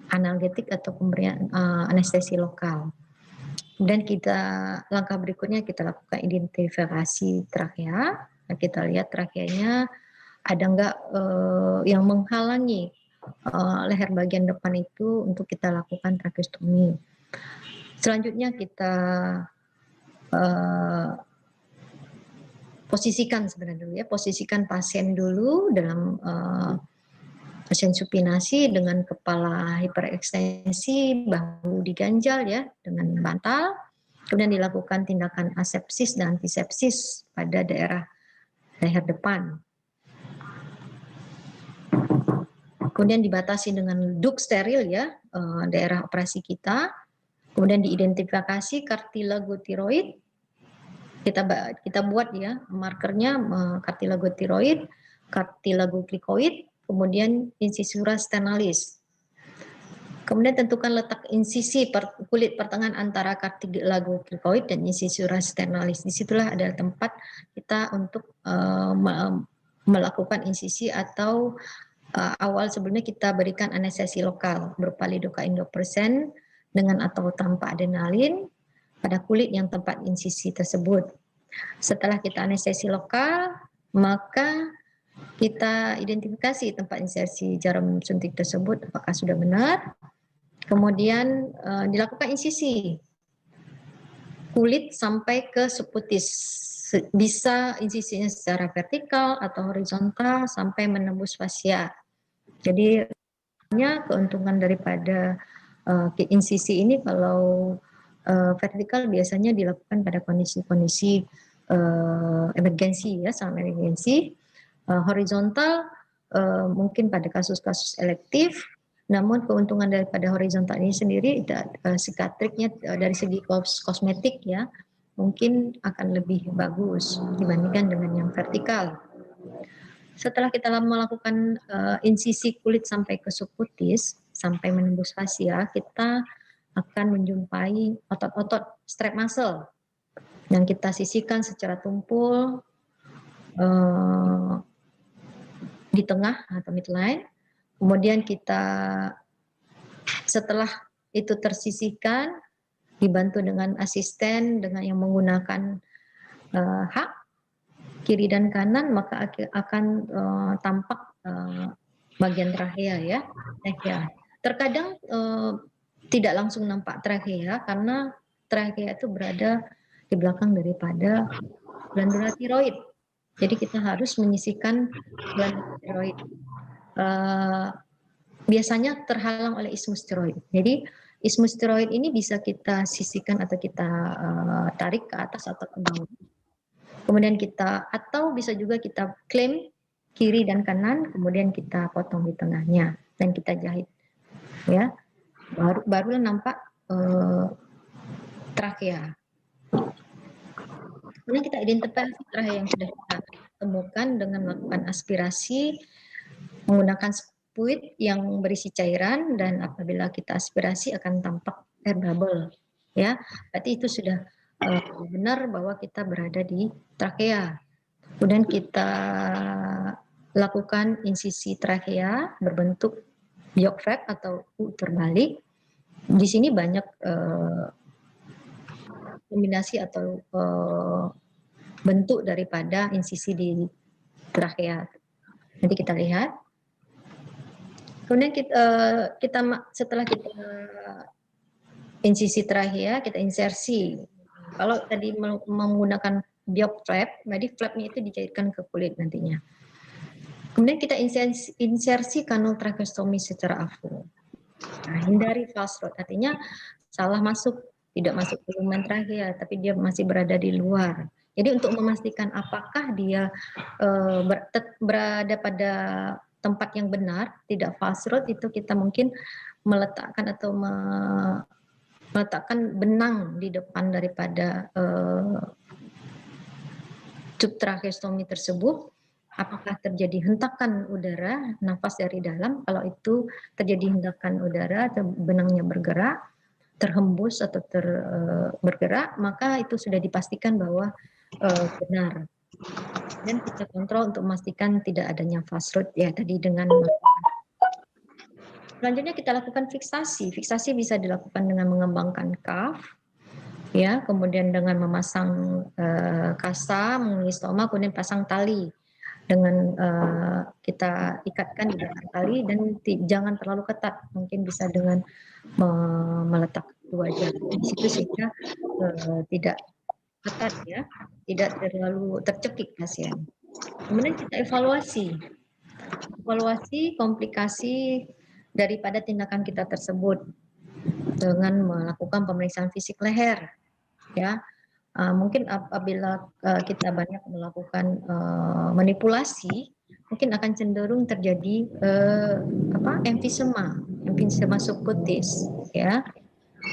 analgetik atau pemberian anestesi lokal. Dan langkah berikutnya kita lakukan identifikasi trakea. Nah, kita lihat trakeanya ada enggak yang menghalangi leher bagian depan itu untuk kita lakukan tracheostomi. Selanjutnya kita posisikan sebenarnya dulu, ya, posisikan pasien dulu dalam pasien supinasi dengan kepala hiperekstensi, bahu diganjal, ya, dengan bantal. Kemudian dilakukan tindakan asepsis dan antisepsis pada daerah leher depan. Kemudian dibatasi dengan duk steril, ya, daerah operasi kita. Kemudian diidentifikasi kartilago tiroid. Kita buat, ya, markernya kartilago tiroid, kartilago krikoid, kemudian incisura sternalis. Kemudian tentukan letak insisi kulit pertengahan antara kartilago krikoid dan incisura sternalis. Disitulah ada tempat kita untuk melakukan insisi, atau awal sebelumnya kita berikan anestesi lokal berupa lidocaine 2% dengan atau tanpa adrenalin pada kulit yang tempat insisi tersebut. Setelah kita anestesi lokal, maka kita identifikasi tempat insersi jarum suntik tersebut apakah sudah benar. Kemudian dilakukan insisi kulit sampai ke subkutis. Bisa insisinya secara vertikal atau horizontal sampai menembus fascia. Jadi keuntungan daripada insisi ini, kalau vertikal biasanya dilakukan pada kondisi-kondisi emergensi ya, sangat emergensi. Horizontal mungkin pada kasus-kasus elektif, namun keuntungan daripada horizontal ini sendiri psikiatriknya dari segi kosmetik ya mungkin akan lebih bagus dibandingkan dengan yang vertikal. Setelah kita melakukan insisi kulit sampai ke subkutis sampai menembus fascia, kita akan menjumpai otot-otot strap muscle yang kita sisihkan secara tumpul di tengah atau midline. Kemudian kita setelah itu tersisihkan dibantu dengan asisten dengan yang menggunakan hak kiri dan kanan, maka akan tampak bagian trachea ya. Terkadang tidak langsung nampak trachea karena trachea itu berada di belakang daripada glandula tiroid. Jadi kita harus menyisihkan glandula tiroid. Biasanya terhalang oleh isthmus tiroid. Jadi isthmus tiroid ini bisa kita sisihkan atau kita tarik ke atas atau ke bawah. Kemudian kita atau bisa juga kita klaim kiri dan kanan, kemudian kita potong di tengahnya dan kita jahit. Ya, barulah nampak trachea. Kemudian kita identifikasi trachea yang sudah kita temukan dengan melakukan aspirasi menggunakan spuit yang berisi cairan, dan apabila kita aspirasi akan tampak air bubble. Ya, berarti itu sudah benar bahwa kita berada di trachea. Kemudian kita lakukan insisi trachea berbentuk Bjork flap atau U terbalik. Di sini banyak kombinasi atau bentuk daripada insisi di trachea. Nanti kita lihat. Kemudian kita setelah kita insisi trachea, kita insersi. Kalau tadi menggunakan Bjork flap, jadi flapnya itu dicairkan ke kulit nantinya. Kemudian kita insersi kanul tracheostomi secara afu. Nah, hindari false throat, artinya salah masuk, tidak masuk ke lumen trachea, tapi dia masih berada di luar. Jadi untuk memastikan apakah dia berada pada tempat yang benar, tidak false throat, itu kita mungkin meletakkan atau meletakkan benang di depan daripada tube tracheostomi tersebut. Apakah terjadi hentakan udara, nafas dari dalam? Kalau itu terjadi hentakan udara, benangnya bergerak, terhembus atau bergerak, maka itu sudah dipastikan bahwa benar. Dan kita kontrol untuk memastikan tidak adanya false throat ya tadi dengan selanjutnya kita lakukan fiksasi. Fiksasi bisa dilakukan dengan mengembangkan cuff, ya, kemudian dengan memasang kasa, mengistoma, kemudian pasang tali. Dengan kita ikatkan di belakang tali dan jangan terlalu ketat, mungkin bisa dengan meletak dua jari di situ sehingga tidak ketat ya, tidak terlalu tercekik pasien. Kemudian kita evaluasi komplikasi daripada tindakan kita tersebut dengan melakukan pemeriksaan fisik leher, ya. Mungkin apabila kita banyak melakukan manipulasi, mungkin akan cenderung terjadi emfisema subkutis, ya.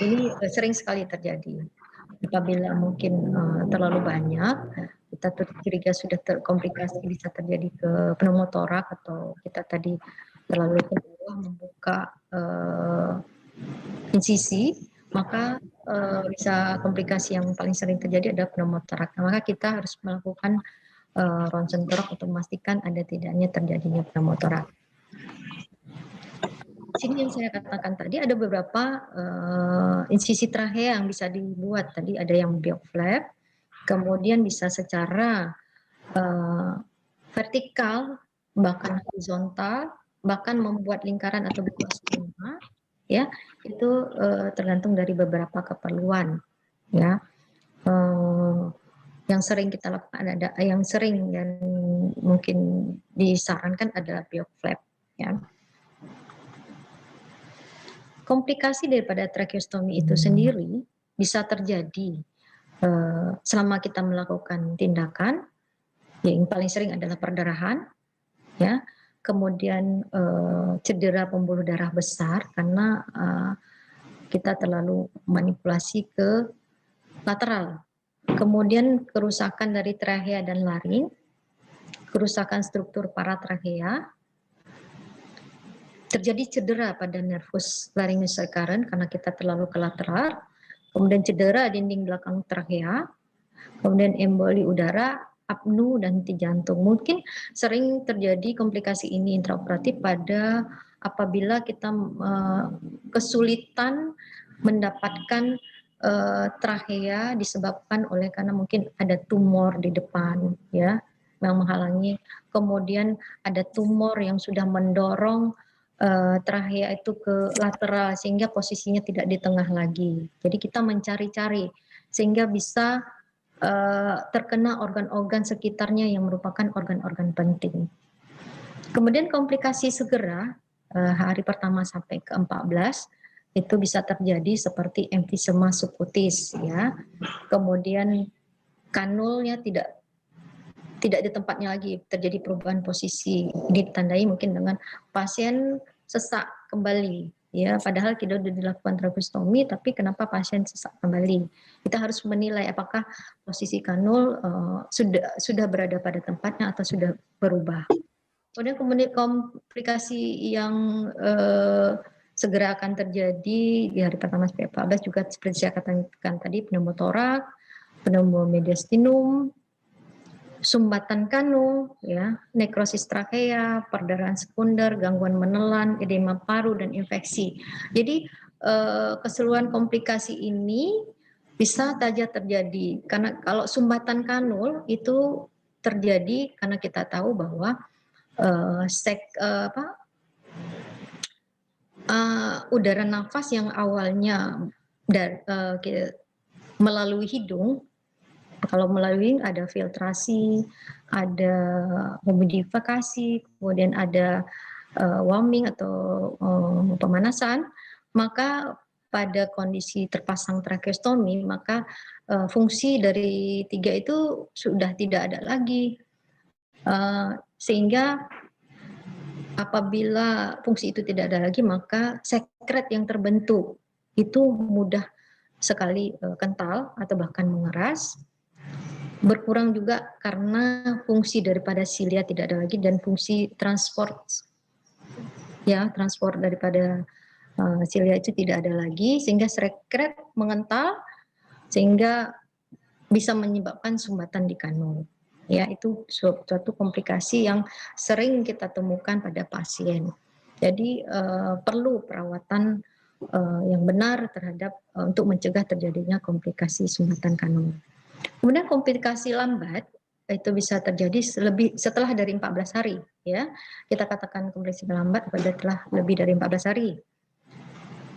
Ini sering sekali terjadi. Apabila mungkin terlalu banyak, kita curiga sudah terkomplikasi, bisa terjadi ke pneumotorak atau kita tadi terlalu ke bawah membuka insisi, maka bisa komplikasi yang paling sering terjadi adalah pneumotorak. Maka kita harus melakukan ronsen toraks untuk memastikan ada tidaknya terjadinya pneumotorak. Di sini yang saya katakan tadi ada beberapa insisi trachea yang bisa dibuat. Tadi ada yang Bjork flap, kemudian bisa secara vertikal, bahkan horizontal, bahkan membuat lingkaran atau buka stigma, ya, itu tergantung dari beberapa keperluan, ya. Yang sering kita lakukan yang sering dan mungkin disarankan adalah Bjork flap, ya. Komplikasi daripada tracheostomi itu sendiri bisa terjadi selama kita melakukan tindakan, yang paling sering adalah perdarahan, ya, kemudian cedera pembuluh darah besar karena kita terlalu manipulasi ke lateral, kemudian kerusakan dari trachea dan laring, kerusakan struktur paratrachea, terjadi cedera pada nervus laryngeus recurrent karena kita terlalu ke lateral, kemudian cedera dinding belakang trachea, kemudian emboli udara, apnu, dan henti jantung. Mungkin sering terjadi komplikasi ini intraoperatif pada apabila kita kesulitan mendapatkan trachea disebabkan oleh karena mungkin ada tumor di depan, ya, yang menghalangi. Kemudian ada tumor yang sudah mendorong trachea itu ke lateral sehingga posisinya tidak di tengah lagi. Jadi kita mencari-cari sehingga bisa terkena organ-organ sekitarnya yang merupakan organ-organ penting. Kemudian komplikasi segera hari pertama sampai ke 14 itu bisa terjadi seperti emfisema subkutis, ya. Kemudian kanulnya tidak di tempatnya lagi, terjadi perubahan posisi. Ini ditandai mungkin dengan pasien sesak kembali, ya, padahal kita sudah dilakukan tracheostomi, tapi kenapa pasien sesak kembali? Kita harus menilai apakah posisi kanul sudah berada pada tempatnya atau sudah berubah. Kemudian komplikasi yang segera akan terjadi di hari pertama sampai 14 juga seperti saya katakan tadi, pneumotorak, pneumomediastinum, sumbatan kanul, ya, nekrosis trachea, perdarahan sekunder, gangguan menelan, edema paru, dan infeksi. Jadi keseluruhan komplikasi ini bisa saja terjadi karena kalau sumbatan kanul itu terjadi karena kita tahu bahwa udara nafas yang awalnya melalui hidung, kalau melalui ada filtrasi, ada humidifikasi, kemudian ada warming atau pemanasan, maka pada kondisi terpasang tracheostomi, maka fungsi dari 3 itu sudah tidak ada lagi. Sehingga apabila fungsi itu tidak ada lagi, maka sekret yang terbentuk itu mudah sekali kental atau bahkan mengeras. Berkurang juga karena fungsi daripada silia tidak ada lagi dan fungsi transport, ya, transport daripada silia itu tidak ada lagi, sehingga sekret mengental sehingga bisa menyebabkan sumbatan di kanul. Ya, itu suatu komplikasi yang sering kita temukan pada pasien. Jadi perlu perawatan yang benar terhadap untuk mencegah terjadinya komplikasi sumbatan kanul. Kemudian komplikasi lambat itu bisa terjadi setelah dari 14 hari, ya. Kita katakan komplikasi lambat pada telah lebih dari 14 hari.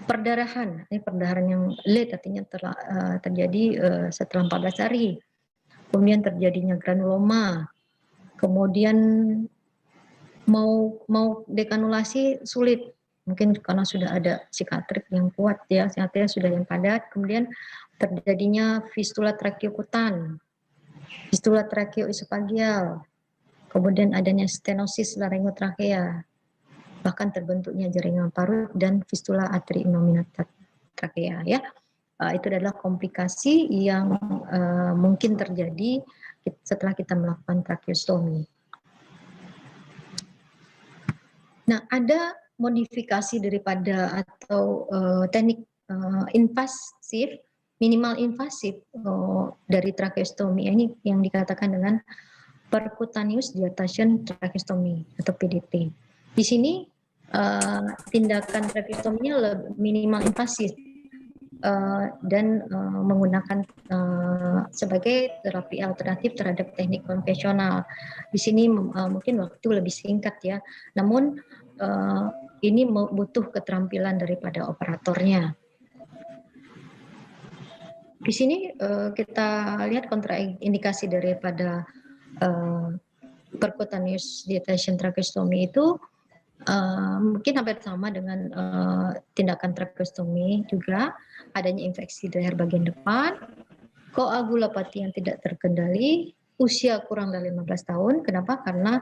Perdarahan, ini perdarahan yang late artinya terjadi setelah 14 hari. Kemudian terjadinya granuloma. Kemudian mau dekanulasi sulit, mungkin karena sudah ada sikatrik yang kuat, ya, sikatrik sudah yang padat. Kemudian terjadinya fistula tracheokutan, fistula tracheoesophageal, kemudian adanya stenosis laryngotrachea, bahkan terbentuknya jaringan parut dan fistula atri innominata trachea, ya. Itu adalah komplikasi yang mungkin terjadi setelah kita melakukan tracheostomi. Nah, ada modifikasi daripada atau teknik invasif, minimal invasif dari tracheostomi ini yang dikatakan dengan percutaneous dilatation tracheostomy atau PDT. Di sini tindakan tracheostominya minimal invasif dan menggunakan sebagai terapi alternatif terhadap teknik konvensional. Di sini mungkin waktu lebih singkat, ya, namun ini butuh keterampilan daripada operatornya. Di sini kita lihat kontraindikasi daripada percutaneous dilatation tracheostomy itu mungkin hampir sama dengan tindakan tracheostomi juga, adanya infeksi di leher bagian depan, Koagulopati yang tidak terkendali, usia kurang dari 15 tahun. Kenapa? Karena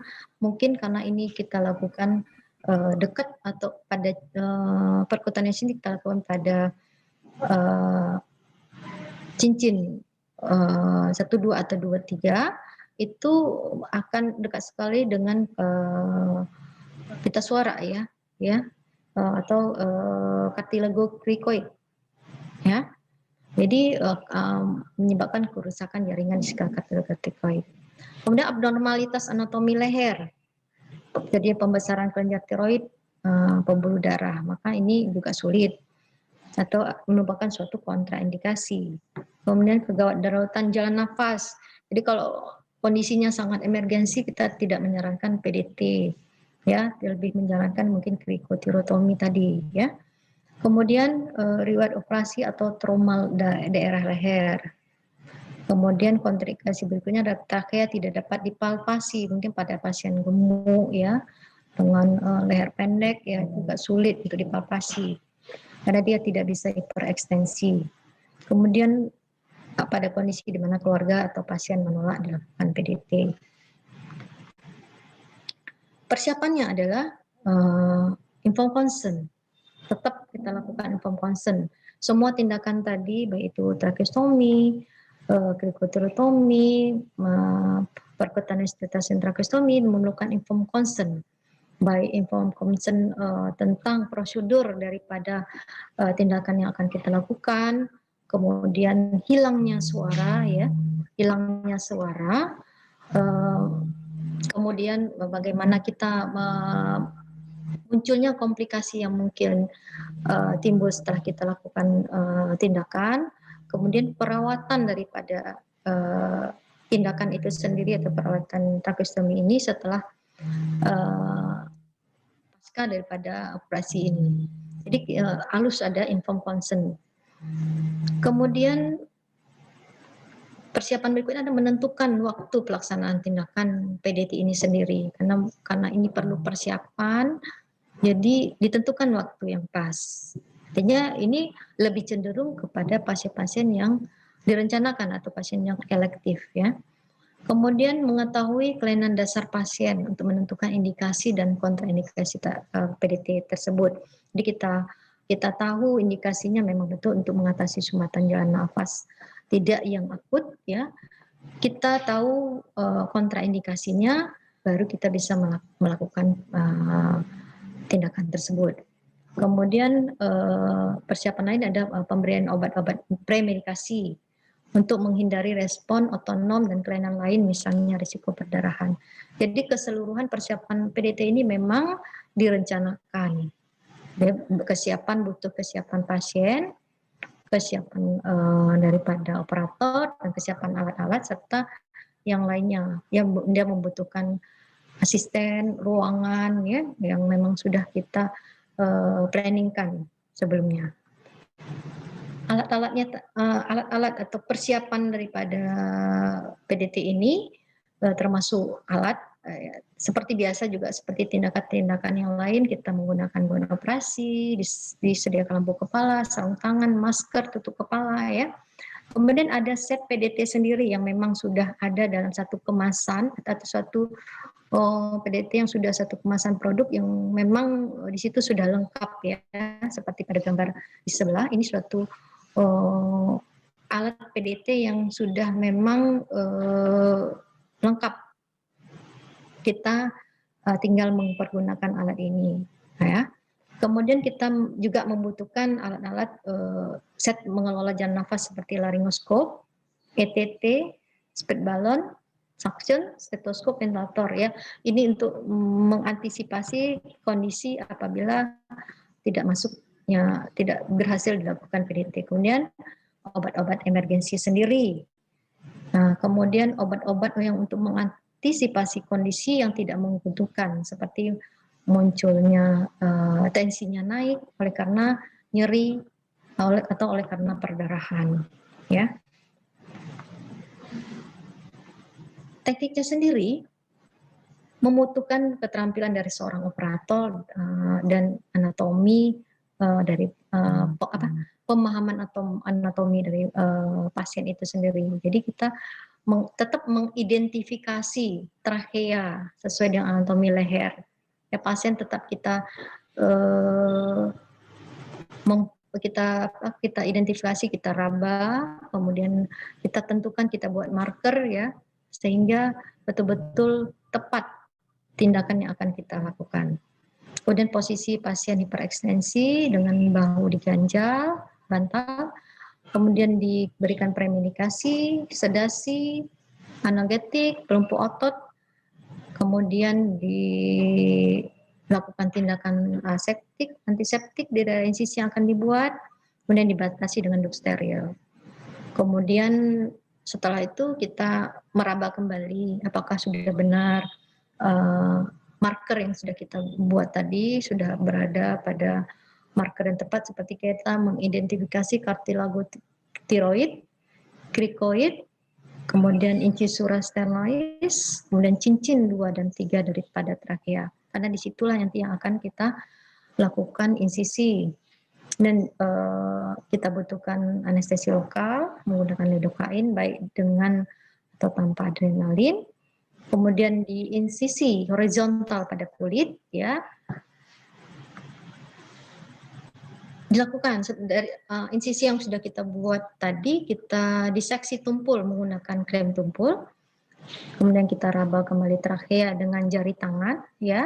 ini kita lakukan dekat atau pada perkutaneous ini kita lakukan pada cincin 1, 2 atau 2, 3 itu akan dekat sekali dengan pita suara ya atau cartilago cricoid ya. Jadi menyebabkan kerusakan jaringan di sekitar cartilago cricoid. Kemudian abnormalitas anatomi leher, jadi pembesaran kelenjar tiroid, pembuluh darah, maka ini juga sulit atau merupakan suatu kontraindikasi. Kemudian kegawat daruratan jalan nafas. Jadi kalau kondisinya sangat emergensi kita tidak menyarankan PDT ya, lebih menyarankan mungkin krikotirotomi tadi ya. Kemudian riwayat operasi atau trauma daerah leher. Kemudian kontraindikasi berikutnya ada trachea tidak dapat dipalpasi, mungkin pada pasien gemuk ya dengan leher pendek ya juga sulit untuk dipalpasi karena dia tidak bisa hiperekstensi. Kemudian pada kondisi di mana keluarga atau pasien menolak dilakukan PDT. Persiapannya adalah informed consent. Tetap kita lakukan informed consent. Semua tindakan tadi, baik itu tracheostomi, krikotirotomi, percutaneous tracheostomi memerlukan informed consent. Baik informed consent tentang prosedur daripada tindakan yang akan kita lakukan, kemudian hilangnya suara ya, kemudian bagaimana kita munculnya komplikasi yang mungkin timbul setelah kita lakukan tindakan, kemudian perawatan daripada tindakan itu sendiri atau perawatan tracheostomi ini setelah pasca daripada operasi ini. Jadi harus ada informed consent. Kemudian persiapan berikutnya adalah menentukan waktu pelaksanaan tindakan PDT ini sendiri, karena ini perlu persiapan. Jadi ditentukan waktu yang pas. Artinya ini lebih cenderung kepada pasien-pasien yang direncanakan atau pasien yang elektif ya. Kemudian mengetahui kelainan dasar pasien untuk menentukan indikasi dan kontraindikasi PDT tersebut. Jadi kita tahu indikasinya memang betul untuk mengatasi sumbatan jalan nafas tidak yang akut ya. Kita tahu kontraindikasinya, baru kita bisa melakukan tindakan tersebut. Kemudian persiapan lain ada pemberian obat-obat premedikasi untuk menghindari respon otonom dan kelainan lain, misalnya risiko perdarahan. Jadi keseluruhan persiapan PDT ini memang direncanakan. Butuh kesiapan pasien, kesiapan daripada operator, dan kesiapan alat-alat serta yang lainnya. Dia membutuhkan asisten, ruangan ya yang memang sudah kita planningkan sebelumnya. Alat-alat atau persiapan daripada PDT ini termasuk alat seperti biasa juga seperti tindakan-tindakan yang lain, kita menggunakan gaun operasi, disediakan lampu kepala, sarung tangan, masker, tutup kepala ya. Kemudian ada set PDT sendiri yang memang sudah ada dalam satu kemasan atau suatu PDT yang sudah satu kemasan produk yang memang di situ sudah lengkap ya, seperti pada gambar di sebelah ini suatu alat PDT yang sudah memang lengkap. Kita tinggal mempergunakan alat ini ya. Kemudian kita juga membutuhkan alat-alat set mengelola jalan nafas seperti laryngoskop, ETT, speed balloon, suction, stetoskop, ventilator ya. Ini untuk mengantisipasi kondisi apabila tidak berhasil dilakukan PDT. Kemudian obat-obat emergensi sendiri. Nah, kemudian obat-obat yang untuk mengantisipasi kondisi yang tidak membutuhkan seperti munculnya tensinya naik oleh karena nyeri atau oleh karena perdarahan ya. Tekniknya sendiri membutuhkan keterampilan dari seorang operator dan anatomi dari pemahaman atau anatomi dari pasien itu sendiri. Jadi kita tetap mengidentifikasi trachea sesuai dengan anatomi leher. Ya, pasien tetap kita kita identifikasi, kita raba, kemudian kita tentukan, kita buat marker ya, sehingga betul-betul tepat tindakan yang akan kita lakukan. Kemudian posisi pasien hiperekstensi dengan bahu diganjal, bantal, kemudian diberikan premedikasi, sedasi, analgetik, pelumpuh otot, kemudian dilakukan tindakan aseptik, antiseptik di daerah insisi yang akan dibuat, kemudian dibatasi dengan duk steril. Kemudian setelah itu kita meraba kembali apakah sudah benar marker yang sudah kita buat tadi sudah berada pada marker yang tepat, seperti kita mengidentifikasi kartilago tiroid, krikoid, kemudian incisura sternois, kemudian cincin 2 dan 3 daripada trakea. Karena disitulah nanti yang akan kita lakukan insisi. Dan kita butuhkan anestesi lokal menggunakan lidokain baik dengan atau tanpa adrenalin. Kemudian di insisi horizontal pada kulit ya. Dilakukan dari insisi yang sudah kita buat tadi, kita diseksi tumpul menggunakan klem tumpul. Kemudian kita raba kembali trachea dengan jari tangan ya.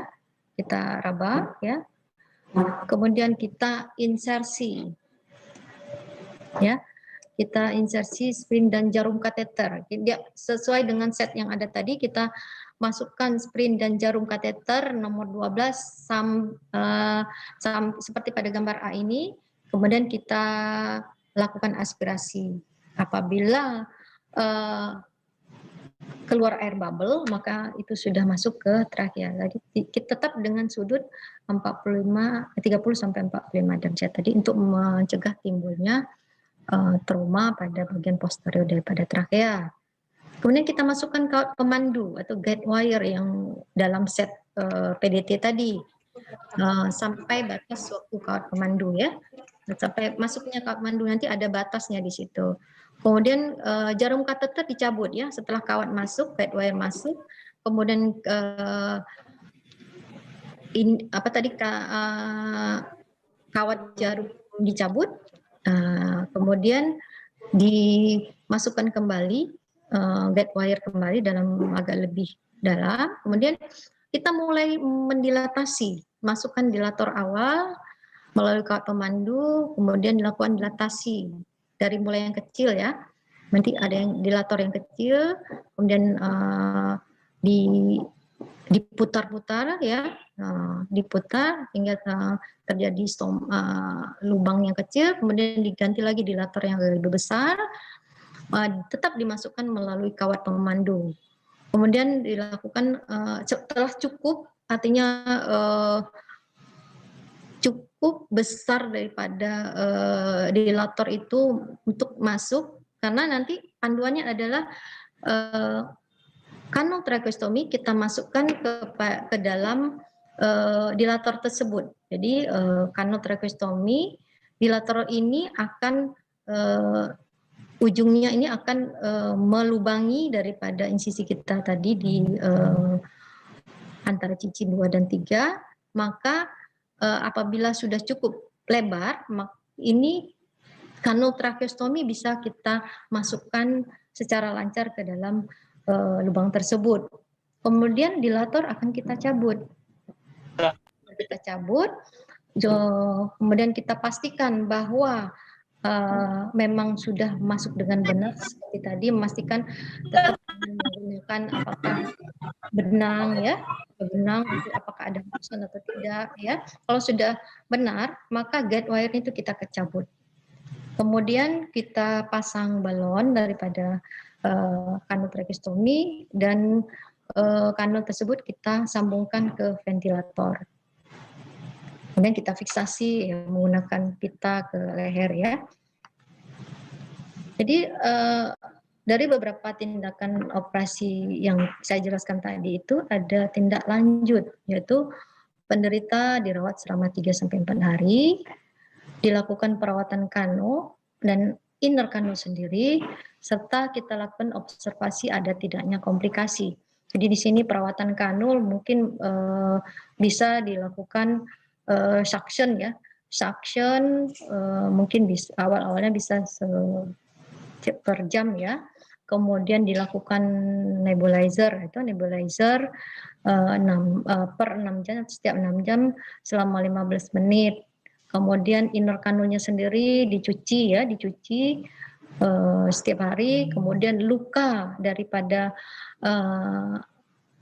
Kita raba ya. Kemudian kita insersi ya. Kita insersi spring dan jarum kateter. Dia sesuai dengan set yang ada tadi, kita masukkan spring dan jarum kateter nomor 12 seperti pada gambar A ini. Kemudian kita lakukan aspirasi. Apabila keluar air bubble, maka itu sudah masuk ke trakea. Jadi kita tetap dengan sudut 30 sampai 45 derajat tadi untuk mencegah timbulnya trauma pada bagian posterior daripada trakea. Kemudian kita masukkan kawat pemandu atau guide wire yang dalam set PDT tadi sampai batas waktu kawat pemandu ya. Sampai masuknya kawat pemandu nanti ada batasnya di situ. Kemudian jarum kateter dicabut ya setelah kawat masuk, guide wire masuk. Kemudian kawat jarum dicabut. Kemudian dimasukkan kembali guide wire kembali dalam agak lebih dalam. Kemudian kita mulai mendilatasi, masukkan dilator awal melalui kawat pemandu, kemudian dilakukan dilatasi dari mulai yang kecil ya. Nanti ada yang dilator yang kecil, kemudian diputar-putar ya, diputar hingga terjadi lubang yang kecil, kemudian diganti lagi dilator yang lebih besar, tetap dimasukkan melalui kawat pemandu. Kemudian dilakukan setelah cukup, artinya cukup besar daripada dilator itu untuk masuk, karena nanti panduannya adalah kanul tracheostomi kita masukkan ke dalam dilator tersebut. Jadi kanul tracheostomi dilator ini akan ujungnya ini akan melubangi daripada insisi kita tadi di antara cincin 2 dan 3, maka apabila sudah cukup lebar, ini kanul tracheostomi bisa kita masukkan secara lancar ke dalam lubang tersebut. Kemudian dilator akan kita cabut. Kita cabut, kemudian kita pastikan bahwa memang sudah masuk dengan benar seperti tadi, memastikan tetap menggunakan apakah benang ya, benang apakah ada hembusan atau tidak ya. Kalau sudah benar, maka guide wire itu kita kecabut. Kemudian kita pasang balon daripada kanul tracheostomi dan kanul tersebut kita sambungkan ke ventilator. Kemudian kita fiksasi ya, menggunakan pita ke leher ya. Jadi dari beberapa tindakan operasi yang saya jelaskan tadi itu ada tindak lanjut, yaitu penderita dirawat selama 3-4 hari. dilakukan perawatan kanul dan inner kanul sendiri, serta kita lakukan observasi ada tidaknya komplikasi. Jadi di sini perawatan kanul mungkin bisa dilakukan suction ya, suction mungkin bisa awal-awalnya bisa per jam ya. Kemudian dilakukan nebulizer, itu nebulizer per 6 jam, setiap 6 jam selama 15 menit. Kemudian inner kanulnya sendiri dicuci ya, dicuci setiap hari. Kemudian luka daripada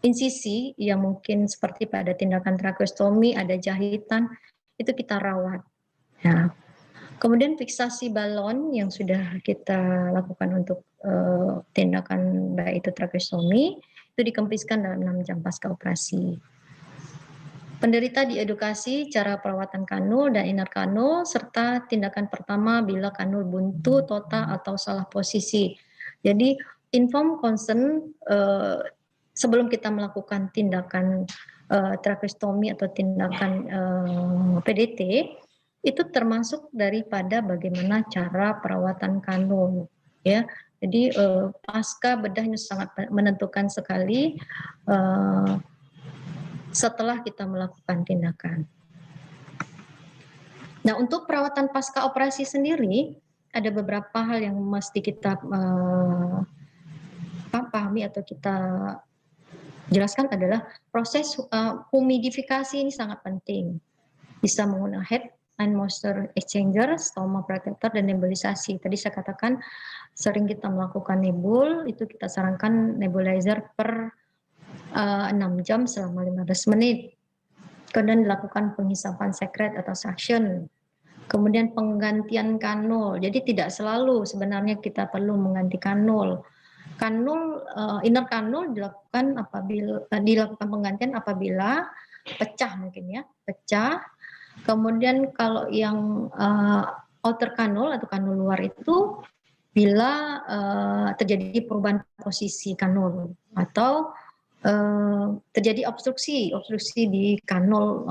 insisi yang mungkin seperti pada tindakan tracheostomi, ada jahitan, itu kita rawat. Nah, kemudian fiksasi balon yang sudah kita lakukan untuk tindakan baik itu tracheostomi, itu dikempiskan dalam 6 jam pasca operasi. Penderita diedukasi cara perawatan kanul dan inner kanul, serta tindakan pertama bila kanul buntu, total, atau salah posisi. Jadi, inform concern sebelum kita melakukan tindakan tracheostomi atau tindakan PDT, itu termasuk daripada bagaimana cara perawatan kanul. Ya, jadi pasca bedah ini sangat menentukan sekali setelah kita melakukan tindakan. Nah, untuk perawatan pasca operasi sendiri, ada beberapa hal yang mesti kita pahami atau kita jelaskan adalah proses humidifikasi ini sangat penting. Bisa menggunakan head and moisture exchanger, stoma protector, dan nebulisasi. Tadi saya katakan sering kita melakukan nebul, itu kita sarankan nebulizer per 6 jam selama 15 menit. Kemudian dilakukan penghisapan sekret atau suction. Kemudian penggantian kanul. Jadi tidak selalu sebenarnya kita perlu mengganti kanul. Kanul, inner kanul dilakukan penggantian apabila pecah mungkin ya, pecah. Kemudian kalau yang outer kanul atau kanul luar itu bila terjadi perubahan posisi kanul atau terjadi obstruksi di kanul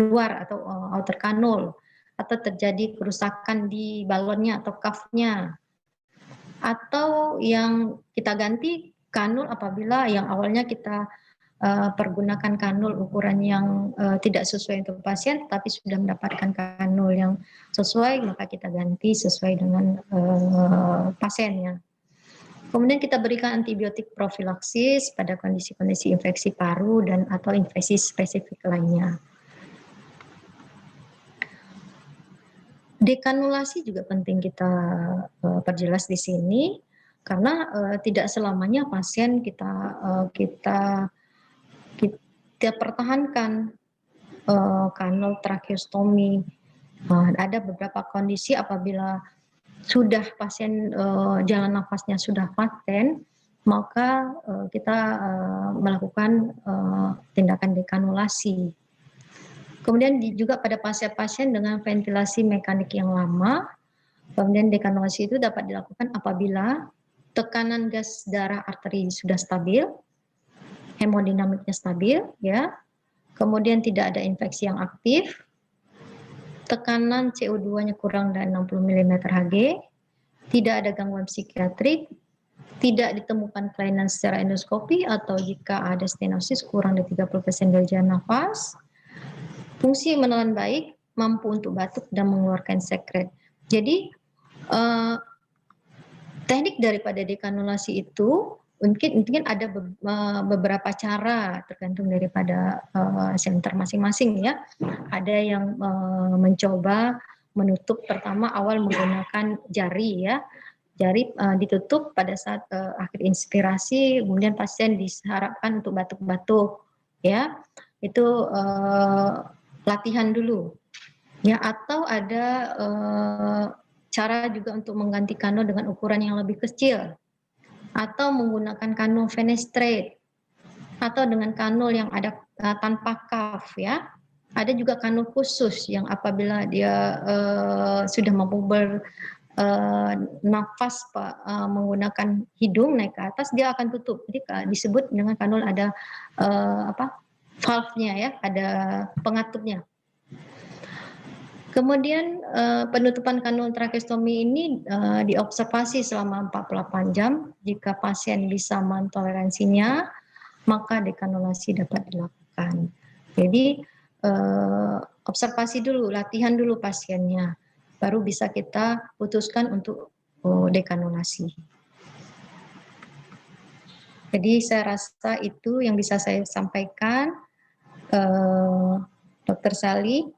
luar atau outer kanul, atau terjadi kerusakan di balonnya atau cuff-nya, atau yang kita ganti kanul apabila yang awalnya kita pergunakan kanul ukuran yang tidak sesuai untuk pasien, tapi sudah mendapatkan kanul yang sesuai, maka kita ganti sesuai dengan pasiennya. Kemudian kita berikan antibiotik profilaksis pada kondisi-kondisi infeksi paru dan atau infeksi spesifik lainnya. Dekanulasi juga penting kita perjelas di sini, karena tidak selamanya pasien kita pertahankan kanul tracheostomi. Ada beberapa kondisi apabila sudah pasien jalan nafasnya sudah paten, maka kita melakukan tindakan dekanulasi. Kemudian juga pada pasien-pasien dengan ventilasi mekanik yang lama, kemudian dekanulasi itu dapat dilakukan apabila tekanan gas darah arteri sudah stabil, hemodinamiknya stabil, ya. Kemudian tidak ada infeksi yang aktif, tekanan CO2-nya kurang dari 60 mm Hg, tidak ada gangguan psikiatrik, tidak ditemukan kelainan secara endoskopi, atau jika ada stenosis kurang dari 30% dari jalan nafas, fungsi menelan baik, mampu untuk batuk dan mengeluarkan sekret. Jadi teknik daripada dekanulasi itu mungkin ada beberapa cara tergantung daripada center masing-masing ya. Ada yang mencoba menutup pertama awal menggunakan jari ya. Jari ditutup pada saat akhir inspirasi, kemudian pasien diharapkan untuk batuk-batuk ya. Itu latihan dulu. Ya, atau ada cara juga untuk mengganti kanul dengan ukuran yang lebih kecil, atau menggunakan kanul fenestrate, atau dengan kanul yang ada tanpa cuff ya. Ada juga kanul khusus yang apabila dia sudah mampu bernafas menggunakan hidung naik ke atas, dia akan tutup. Jadi disebut dengan kanul ada valve-nya ya, ada pengatupnya. Kemudian penutupan kanul trakeostomi ini diobservasi selama 48 jam. Jika pasien bisa mentoleransinya, maka dekanulasi dapat dilakukan. Jadi observasi dulu, latihan dulu pasiennya, baru bisa kita putuskan untuk dekanulasi. Jadi saya rasa itu yang bisa saya sampaikan, Dr. Sally.